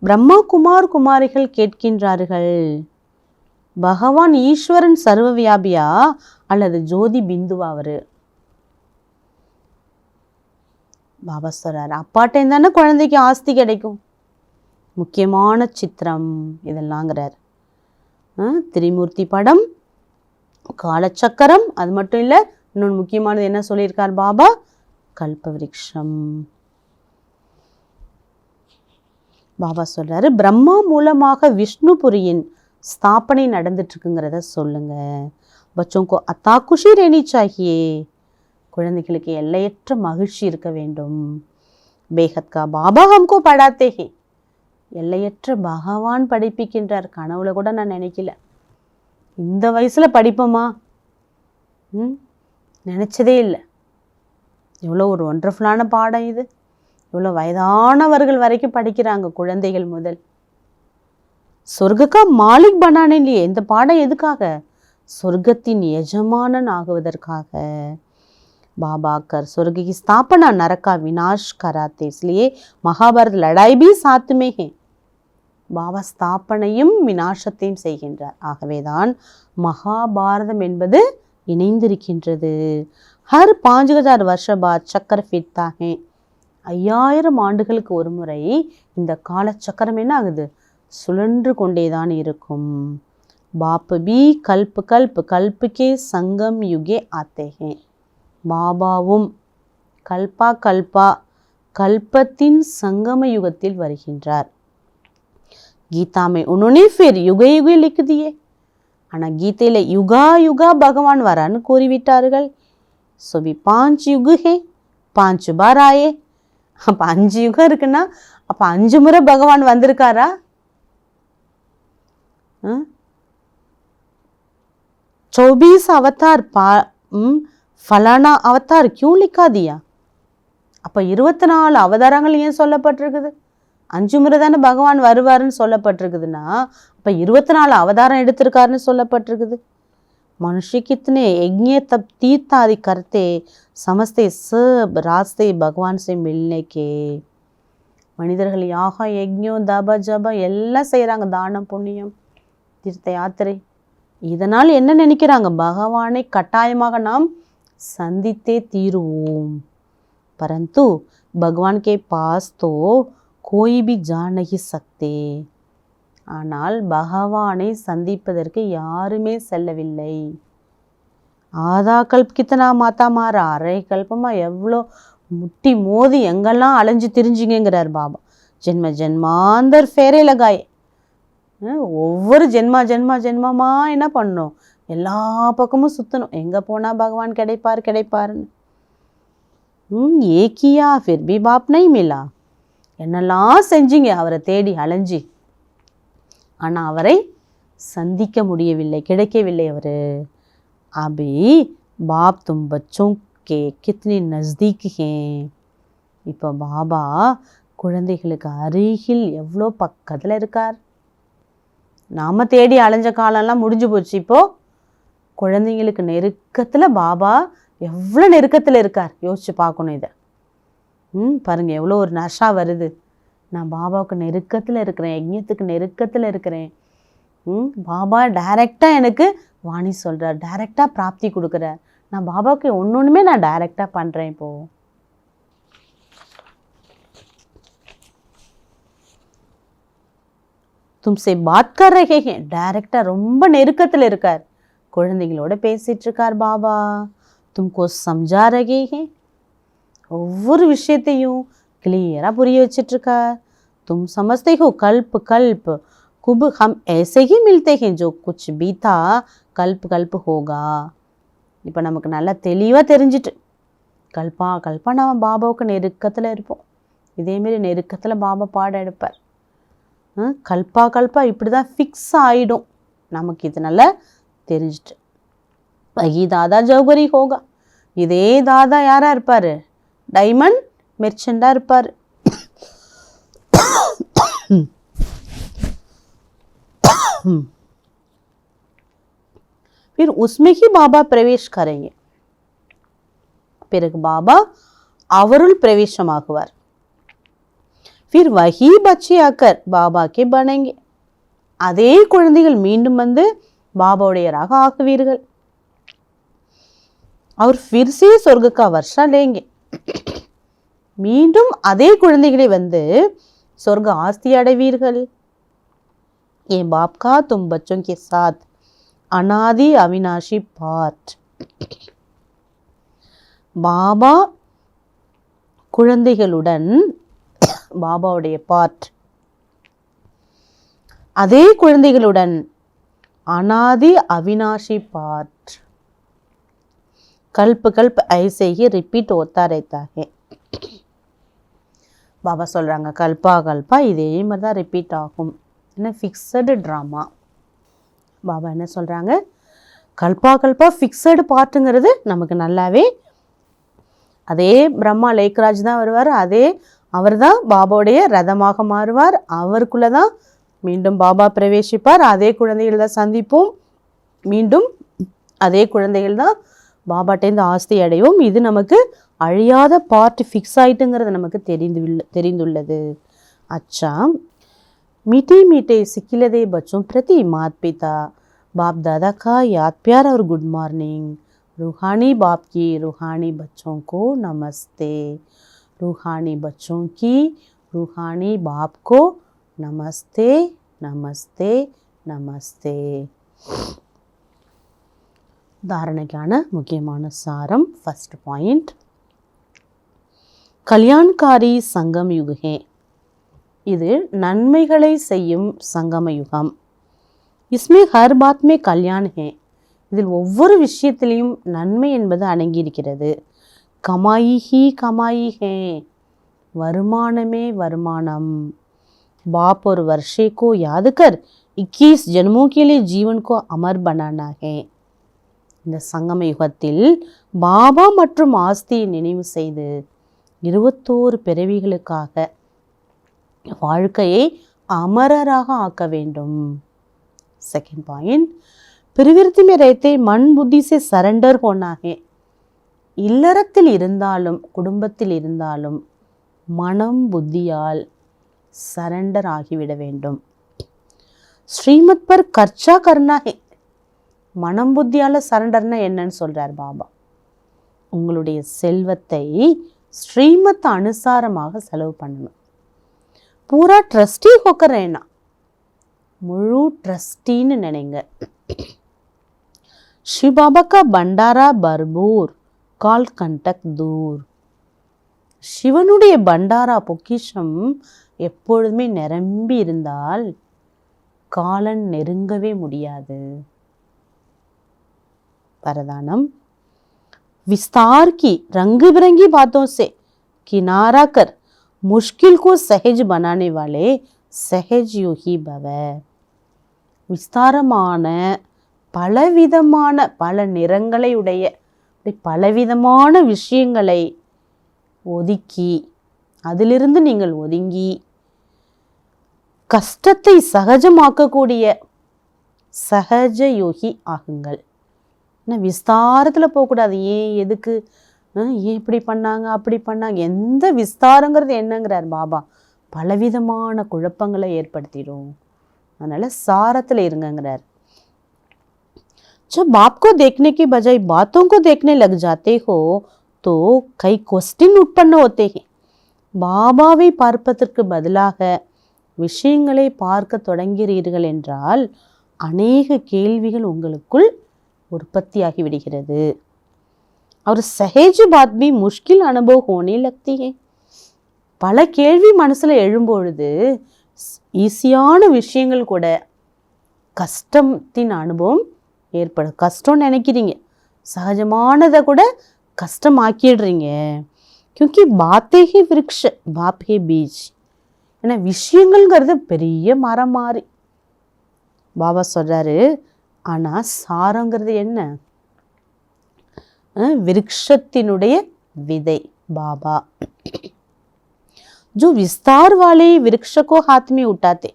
பிரம்மா குமார் குமாரிகள் கேட்கின்றார்கள், பகவான் ஈஸ்வரன் சர்வ வியாபியா அல்லது ஜோதி பிந்துவா அவரு? பாபா சொல்றாரு, அப்பாட்டையும் தானே குழந்தைக்கு ஆஸ்தி கிடைக்கும். முக்கியமான சித்திரம் இதெல்லாங்கிறார். திரிமூர்த்தி படம், காலச்சக்கரம், அது மட்டும் இல்லை, இன்னொன்று முக்கியமானது என்ன சொல்லியிருக்கார் பாபா? கல்பவிருக்ஷம். பாபா சொல்றாரு, பிரம்மா மூலமாக விஷ்ணுபுரியின் ஸ்தாபனை நடந்துட்டு இருக்குங்கிறத சொல்லுங்க. பச்சோங்கோ அத்தா குஷி ரேனி சாஹியே, குழந்தைகளுக்கு எல்லையற்ற மகிழ்ச்சி இருக்க வேண்டும். பேகத்கா பாபா ஹம்கோ படாத்தே ஹே, எல்லையற்ற பகவான் படிப்பிக்கின்றார். கனவுல கூட நான் நினைக்கல இந்த வயசுல படிப்போமா, நினைச்சதே இல்லை. எவ்வளோ ஒரு ஒண்டர்ஃபுல்லான பாடம் இது. இவ்வளோ வயதானவர்கள் வரைக்கும் படிக்கிறாங்க, குழந்தைகள் முதல். சொர்க்கா மாலிக் பனானே இல்லையே, இந்த பாடம் எதுக்காக? சொர்க்கத்தின் எஜமானன் ஆகுவதற்காக. बाबा कर स्वर्ग की स्थापना नरक का विनाश कराते, इसलिए महाभारत लड़ाई भी साथ में है. பாபா ஸ்தாபனையும் விநாசத்தையும் செய்கின்றார். ஆகவேதான் மகாபாரதம் என்பது இணைந்திருக்கின்றது. ஹர் 5000 வருஷ பாத் சக்கர ஃபிர்தா ஹே, 5000 ஆண்டுகளுக்கு ஒரு முறை இந்த காலச்சக்கரம் என்ன ஆகுது? சுழன்று கொண்டேதான் இருக்கும். பாப் பி கல்ப் கல்ப் கல்ப்கே சங்கம் யுகே ஆத்தே ஹே, பாபாவும் கல்பா கல்பா கல்பத்தின் சங்கம யுகத்தில் வருகின்றார். கீதா மே உன்னோனே ஃபிர் யுக யுக லிख दिए, ஆனால் கீதையில யுகா யுகா பகவான் வரான்னு கூறிவிட்டார்கள். சோபி 5 யுக ஹே, 5 பார் ஆயே. அப்போ 5 யுகம் இருக்குன்னா அப்போ 5 முறை பகவான் வந்திருக்காரா? 24 அவதார் ஃபலானா அவதார் क्यों लिखा दिया? அப்போ 24 அவதாரங்கள் ஏன் சொல்லப்பட்டிருக்குது? 5 முறை தானே பகவான் வருவாருன்னு சொல்லப்பட்டிருக்குதுன்னா அப்போ 24 அவதாரம் எடுத்திருக்காருன்னு சொல்லப்பட்டிருக்குது. मनुष्य कितने यज्ञ तब तीर्थ आदि करते, समझते सब रास्ते भगवान से मिलने के. மனிதர்கள் யாகம் யஜ்ஞம் தப ஜபம் எல்லாம் செய்கிறாங்க, தானம் புண்ணியம் தீர்த்த யாத்திரை. இதனால் என்ன நினைக்கிறாங்க? பகவானை கட்டாயமாக நாம் சந்தித்தே தீருவோம். परंतु भगवान के पास तो कोई भी जा नहीं सकते. ஆனால் பகவானை சந்திப்பதற்கு யாருமே செல்லவில்லை. ஆதா கல்ப் கித்தனா மாதா மாறா, அரை கல்பமா எவ்வளோ முட்டி மோதி எங்கெல்லாம் அலைஞ்சு திரிஞ்சிங்கிறார் பாபா. ஜென்ம ஜென்மாந்தர் ஃபேரே லகாய், ஒவ்வொரு ஜென்மா ஜென்மா ஜென்மமா என்ன பண்ணணும்? எல்லா பக்கமும் சுற்றணும், எங்கே போனால் பகவான் கிடைப்பார் கிடைப்பாருன்னு. ஏக்கியா ஃபிர் பி பாப் நை மிலா, என்னெல்லாம் செஞ்சீங்க அவரை தேடி அலைஞ்சி, ஆனால் அவரை சந்திக்க முடியவில்லை, கிடைக்கவில்லை அவர். அபி பாப் தும் பச்சோं के कितने नज़दीक हैं. இப்போ பாபா குழந்தைகளுக்கு அருகில் எவ்வளோ பக்கத்தில் இருக்கார். நாம் தேடி அலைஞ்ச காலம்லாம் முடிஞ்சு போச்சு. இப்போது குழந்தைங்களுக்கு நெருக்கத்தில் பாபா எவ்வளோ நெருக்கத்தில் இருக்கார், யோசிச்சு பார்க்கணும் இதை. பாருங்கள், எவ்வளோ ஒரு நஷா வருது. நான் பாபாவுக்கு நெருக்கத்தில் இருக்கிறேன், யஜ்ஞத்துக்கு நெருக்கத்தில் இருக்கிறேன். பாபா டைரெக்டாக எனக்கு வாணி சொல்கிறார், டைரெக்டாக பிராப்தி கொடுக்குறார். நான் பாபாவுக்கு ஒன்றுமே நான் டைரெக்டாக பண்ணுறேன். இப்போது தும்சே பாத் கர் ரஹே ஹே, டைரெக்டாக ரொம்ப நெருக்கத்தில் இருக்கார், குழந்தைங்களோட பேசிகிட்டு இருக்கார் பாபா. தும்கோ சம்ஜா ரஹே ஹே, ஒவ்வொரு விஷயத்தையும் கிளியராக புரிய வச்சிட்ருக்கார். तुम समझते हो कल्प कल्प कुब हम ऐसे ही मिलते हैं जो कुछ बीता कल्प कल्प होगा. இப்போ நமக்கு நல்லா தெளிவாக தெரிஞ்சிட்டு கல்பா கல்பா நம்ம பாபாவுக்கு நெருக்கத்தில் இருப்போம். இதேமாரி நெருக்கத்தில் பாபா பாடம் எடுப்பார். கல்பா கல்பா இப்படி தான் ஃபிக்ஸ் ஆகிடும் நமக்கு, இது நல்லா தெரிஞ்சிட்டு. வகி தாதா ஜௌகரி ஹோகா, இதே தாதா யாராக இருப்பார்? டைமண்ட் மெர்ச்சண்டாக இருப்பார். फिर उसमें ही बाबा प्रवेश करेंगे. பிறகு பாபா அவருள் பிரவேசமாகுவார். फिर वही बच्चे आकर बाबा के बनेंगे. அதே குழந்தைகள் மீண்டும் வந்து பாபாவுடையராக ஆக்குவீர்கள். அவர் फिर से स्वर्ग का वर्षा लेंगे. மீண்டும் அதே குழந்தைகளை வந்து சொர்க்க ஆஸ்தி அடைவீர்கள். ये बाप का तुम बच्चों के साथ अनादि अविनाशी पाठ. பாபா குழந்தைகளுடன் பாபாவுடைய பாட், அதே குழந்தைகளுடன் अनादि अविनाशी पाठ. कल्प कल्प ऐसे ही रिपीट होता रहता है. பாபா சொல்றாங்க கல்பா கல்பா இதே மாதிரி தான் ரிப்பீட் ஆகும். என்ன ஃபிக்ஸடு ட்ராமா. பாபா என்ன சொல்றாங்க, கல்பா கல்பா ஃபிக்ஸடு பாட்டுங்கிறது நமக்கு நல்லாவே, அதே பிரம்மா லேக்ராஜ் தான் வருவார், அதே அவர் தான் பாபாவுடைய ரதமாக மாறுவார், அவருக்குள்ள தான் மீண்டும் பாபா பிரவேசிப்பார், அதே குழந்தைகள் தான் சந்திப்போம், மீண்டும் அதே குழந்தைகள் தான் பாபாட்டேந்து ஆஸ்தி அடைவோம். இது நமக்கு அழியாத பார்ட் ஃபிக்ஸ் ஆயிட்டுங்கிறது நமக்கு தெரிந்துள்ளது. अच्छा मीठे मीठे सिखिलदे बच्चों प्रति मात पिता बाप दादा का याद प्यार और गुड मॉर्निंग. रूहानी बाप की रूहानी बच्चों को नमस्ते. रूहानी बच्चों की रूहानी बाप को नमस्ते नमस्ते नमस्ते. தாரணைக்கான முக்கியமான சாரம். ஃபர்ஸ்ட் பாயிண்ட், கல்யாண்காரி சங்கம் யுகே. இது நன்மைகளை செய்யும் சங்கம யுகம். இஸ்மே ஹர் பாத் மே கல்யாண் ஹே. இதில் ஒவ்வொரு விஷயத்திலையும் நன்மை என்பது அடங்கியிருக்கிறது. கமாயி ஹி கமாயி ஹே, வருமானமே வருமானம். बाप और वर्षे को याद कर 21 जन्मों के लिए जीवन को अमर बनाना है. இந்த சங்கம யுகத்தில் பாபா மற்றும் ஆஸ்தியை நினைவு செய்து 21 பிறவிகளுக்காக வாழ்க்கையை அமரராக ஆக்க வேண்டும். செகண்ட் பாயிண்ட், प्रवृत्ति में रहते मन बुद्धि से सरेंडर होना है. இல்லறத்தில் இருந்தாலும் குடும்பத்தில் இருந்தாலும் மனம் புத்தியால் சரண்டர் ஆகிவிட வேண்டும். ஸ்ரீமத் பர் கர்ச்சா கர்னா ஹே. மனம் புத்தியால சரண்டர்னா என்னன்னு சொல்றார் பாபா. உங்களுடைய செல்வத்தை ஸ்ரீமத் அனுசாரமாக செலவு பண்ணணும். பூரா ட்ரஸ்டி ஹோக்கறேனா, முழு ட்ரஸ்டின்னு நினைங்க. शिव बाबा का भंडारा भरपूर काल कंटक दूर. சிவனுடைய பண்டாரா பொக்கிஷம் எப்பொழுதுமே நிரம்பி இருந்தால் காலன் நெருங்கவே முடியாது. वरदानम, विस्तार की रंग बिरंगी बातों से किनारा कर मुश्किल को सहज बनाने वाले सहज योगी भव. விஸ்தாரமான பலவிதமான பல நிறங்களை உடைய பலவிதமான விஷயங்களை ஒதுக்கி அதிலிருந்து நீங்கள் ஒதுங்கி கஷ்டத்தை சகஜமாக்கக்கூடிய சகஜ யோகி ஆகுங்கள். விஸ்தாரத்தில் போகக்கூடாது. ஏன் எதுக்கு ஏன் இப்படி பண்ணாங்க அப்படி பண்ணாங்க, எந்த விஸ்தாரங்கிறது என்னங்கிறார் பாபா, பலவிதமான குழப்பங்களை ஏற்படுத்திடும். அதனால சாரத்தில் இருங்கிறார். जब आपको देखने की बजाय बातों को देखने लग जाते हो तो कई क्वेश्चन उत्पन्न होते हैं. பாபாவை பார்ப்பதற்கு பதிலாக விஷயங்களை பார்க்க தொடங்கிறீர்கள் என்றால் அநேக கேள்விகள் உங்களுக்குள் உற்பத்தியாகி விடுகிறது. और सहज बात भी मुश्किल अनुभव होने लगती है. பல கேள்வி மனசுல எழும்பொழுது ஈஸியான விஷயங்கள் கூட கஷ்டத்தின் அனுபவம் ஏற்படும். கஷ்டம் நினைக்கிறீங்க, சகஜமானதை கூட கஷ்டமாக்கிடுறீங்க. क्योंकि बातें ही वृक्ष बाप ही बीज. ஏன்னா விஷயங்கள்ங்கிறது பெரிய மரம் மாறி பாபா சொல்றாரு. ஆனா சாரங்கிறது என்ன? விருட்சத்தினுடைய விதை பாபா. जो विस्तार वाले वृक्ष को हाथ में उठाते.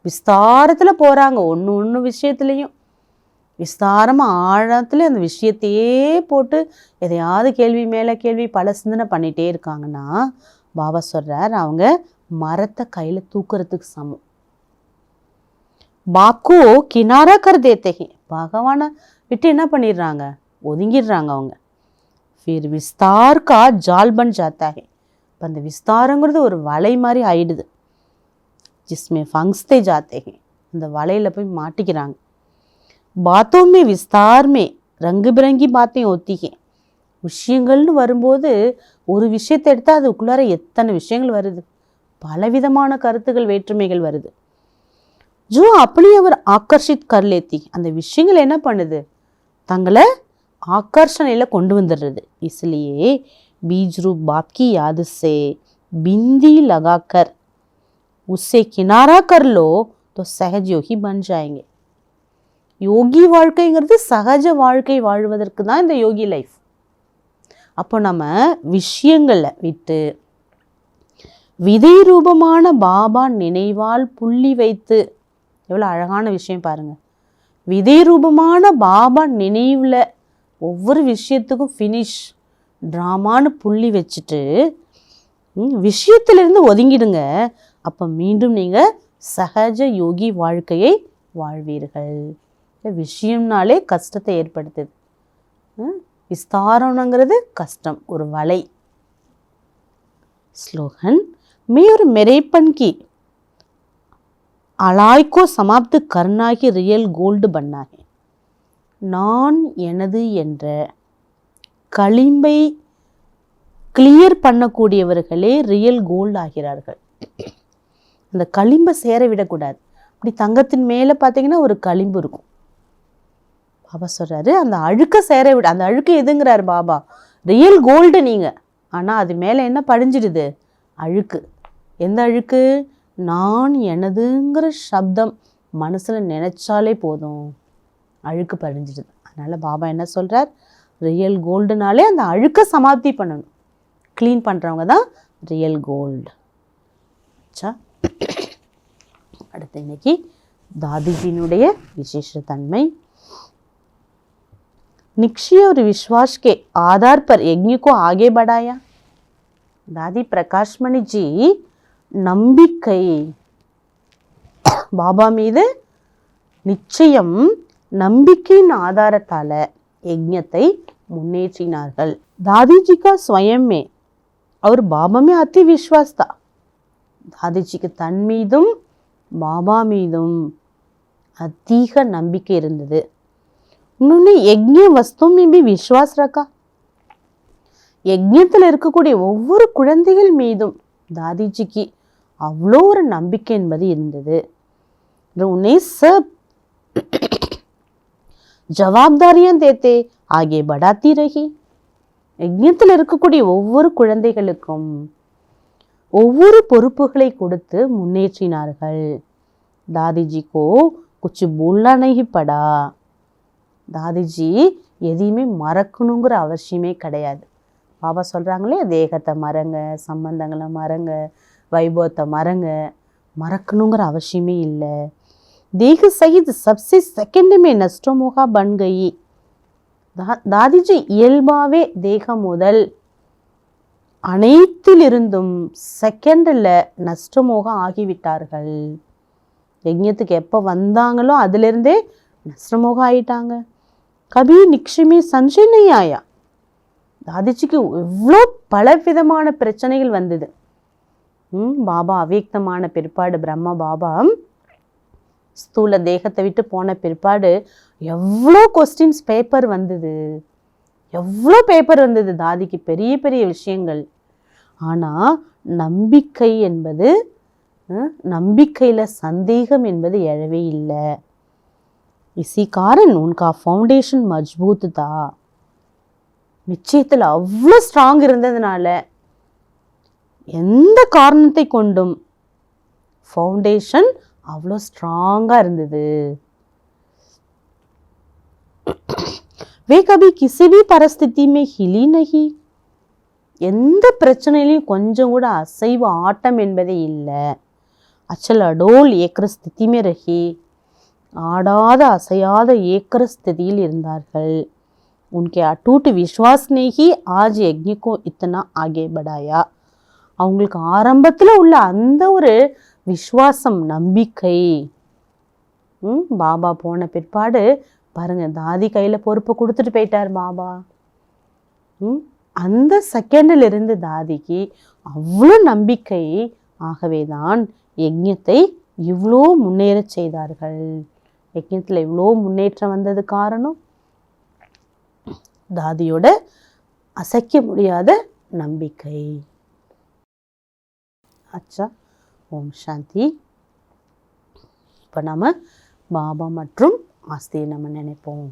விஸ்தாரத்துல போறாங்க, ஒன்று விஷயத்துலையும் விஸ்தாரமா ஆழத்துல அந்த விஷயத்தையே போட்டு எதையாவது கேள்வி மேல கேள்வி பல சிந்தனை பண்ணிட்டே இருக்காங்கன்னா பாபா சொல்றார் அவங்க மரத்தை கையில தூக்குறதுக்கு சமம். बाप को किनारा कर देते हैं. பகவானை விட்டு என்ன பண்ணிடுறாங்க, ஒதுங்கிடுறாங்க அவங்க. ஃபிர் விஸ்தார் கா ஜால் பன் ஜாத்தா ஹை. இப்போ அந்த விஸ்தாரங்கிறது ஒரு வலை மாதிரி ஆயிடுது. ஜிஸ்மே ஃபங்ஸ்தே ஜாத்தே ஹை, அந்த வலையில் போய் மாட்டிக்கிறாங்க. பாத்தோமே விஸ்தார்மே ரங்கு பிறங்கி பாத்தையும் ஒத்திகே. விஷயங்கள்னு வரும்போது ஒரு விஷயத்தை எடுத்தால் அதுக்குள்ளார எத்தனை விஷயங்கள் வருது, பலவிதமான கருத்துகள் வேற்றுமைகள் வருது. ஜோ அப்படி அவர் ஆக்கர்ஷித் கர்லேத்தி, அந்த விஷயங்கள் என்ன பண்ணுது, தங்களை ஆக்கர்ஷணையில் கொண்டு வந்துடுறது. इसलिए बीज रूप बाप की याद से बिंदी लगाकर उससे किनारा कर लो तो सहज योगी बन जाएंगे. யோகி வாழ்க்கைங்கிறது சகஜ வாழ்க்கை வாழ்வதற்கு தான் இந்த யோகி லைஃப். அப்போ நம்ம விஷயங்களை விட்டு விதை ரூபமான பாபா நினைவால் புள்ளி வைத்து, எவ்வளோ அழகான விஷயம் பாருங்க, விதை ரூபமான பாபா நினைவில் ஒவ்வொரு விஷயத்துக்கும் ஃபினிஷ் ட்ராமான்னு புள்ளி வச்சுட்டு விஷயத்திலிருந்து ஒதுங்கிடுங்க. அப்போ மீண்டும் நீங்கள் சகஜ யோகி வாழ்க்கையை வாழ்வீர்கள். விஷயம்னாலே கஷ்டத்தை ஏற்படுத்துது. விஸ்தாரணங்கிறது கஷ்டம், ஒரு வலை. ஸ்லோகன் மே ஒரு मेरेपन की अलाय को समाप्त करना ही रियल गोल्ड बनना है. நான் எனது என்ற களிம்பை கிளியர் பண்ணக்கூடியவர்களே ரியல் கோல்டு ஆகிறார்கள். அந்த களிம்பை சேர விடக்கூடாது. அப்படி தங்கத்தின் மேலே பார்த்தீங்கன்னா ஒரு களிம்பு இருக்கும். பாபா சொல்கிறாரு அந்த அழுக்க சேர விட, அந்த அழுக்கு எதுங்கிறார் பாபா, ரியல் கோல்டு நீங்கள். ஆனால் அது மேலே என்ன படிஞ்சிடுது, அழுக்கு. எந்த அழுக்கு, நான் எனதுங்கிற சப்தம் மனசில் நினைச்சாலே போதும் அழுக்கு படிஞ்சிடுது. அதனால் பாபா என்ன சொல்கிறார், ரியல் கோல்டுனாலே அந்த அழுக்க சமாப்தி பண்ணணும். க்ளீன் பண்ணுறவங்க தான் ரியல் கோல்டு. சா அடுத்து இன்னைக்கு दादीजीனுடைய विशेष तन्मय. निश्चय और विश्वास के आधार पर यज्ञ को आगे बढ़ाया. दादी प्रकाशमणि जी நம்பிக்கை, பாபா மீது நிச்சயம், நம்பிக்கையின் ஆதாரத்தால யஜ்ஞத்தை முன்னேற்றினார்கள். दादीजी का स्वयं में और बाबा में अति विश्वास था. दादीजीக்கு தன் மீதும் பாபா மீதும் அதிக நம்பிக்கை இருந்தது. उन्होंने यज्ञ वस्तु में भी विश्वास रखा. யஜ்ஞத்தில் இருக்கக்கூடிய ஒவ்வொரு குழந்தைகள் மீதும் दादीजीக்கு அவ்வளோ ஒரு நம்பிக்கை என்பது இருந்தது. उन्हें सब जवाबदारियां देते आगे बढ़ाती रही. யஜ்ஞத்தில் இருக்கக்கூடிய ஒவ்வொரு குழந்தைகளுக்கும் ஒவ்வொரு பொறுப்புகளை கொடுத்து முன்னேற்றினார்கள். दादीजी को कुछ भूलना नहीं पड़ा. दादीजी எதையுமே மறக்கணுங்கிற அவசியமே கிடையாது. பாபா சொல்கிறாங்களே, தேகத்தை மறங்க, சம்பந்தங்களை மறங்க, வைபவத்தை மறங்க, மறக்கணுங்கிற அவசியமே இல்லை. देह सहित सबसे सेकंड में नष्टमोहा बन गई. दादीजी இயல்பாவே தேகம் முதல் அனைத்திலிருந்தும் செகண்டில் நஷ்டமோகம் ஆகிவிட்டார்கள். யஜ்ஞத்துக்கு எப்போ வந்தாங்களோ அதிலிருந்தே நஷ்டமோகம் ஆயிட்டாங்க. கபி நிக்ஷமே சஞ்சய் नहीं आया. दादीजीக்கு எவ்வளோ பலவிதமான பிரச்சனைகள் வந்தது. பாபா அவ்யக்தமான பிற்பாடு, பிரம்மா பாபா ஸ்தூல தேகத்தை விட்டு போன பிற்பாடு எவ்வளோ கொஸ்டின்ஸ் பேப்பர் வந்தது, எவ்வளோ பேப்பர் வந்தது தாதிக்கு, பெரிய பெரிய விஷயங்கள். ஆனால் நம்பிக்கை என்பது, நம்பிக்கையில் சந்தேகம் என்பது எழவே இல்லை. इसी कारण उनका फाउंडेशन मजबूत था. நிச்சயத்தில் அவ்வளோ ஸ்ட்ராங் இருந்ததுனால எந்த காரணத்தை கொண்டும் ஃபவுண்டேஷன் அவ்வளோ ஸ்ட்ராங்காக இருந்தது. वे कभी किसी भी परिस्थिति में हिली नहीं. எந்த பிரச்சனையிலையும் கொஞ்சம் கூட அசைவு ஆட்டம் என்பதே இல்லை. अचल अडोल ஏக்கர स्थिति में रही. ஆடாத அசையாத ஏக்கர ஸ்திதியில் இருந்தார்கள். उनके अटूट विश्वास ने ही आज यज्ञ को इतना आगे बढ़ाया. அவங்களுக்கு ஆரம்பத்தில் உள்ள அந்த ஒரு விஸ்வாசம், நம்பிக்கை பாபா போன பிற்பாடு பாருங்க, தாதி கையில் பொறுப்பை கொடுத்துட்டு போயிட்டார் பாபா. அந்த செகண்டில் இருந்து தாதிக்கு அவ்வளோ நம்பிக்கை. ஆகவே தான் யஜ்ஞத்தை இவ்வளோ முன்னேற செய்தார்கள். யஜ்ஞத்தில் இவ்வளோ முன்னேற்றம் வந்தது காரணம் தாதியோட அசைக்க முடியாத நம்பிக்கை. அச்சா, ஓம் சாந்தி. இப்போ நம்ம பாபா மற்றும் ஆஸ்தியை நம்ம நினைப்போம்.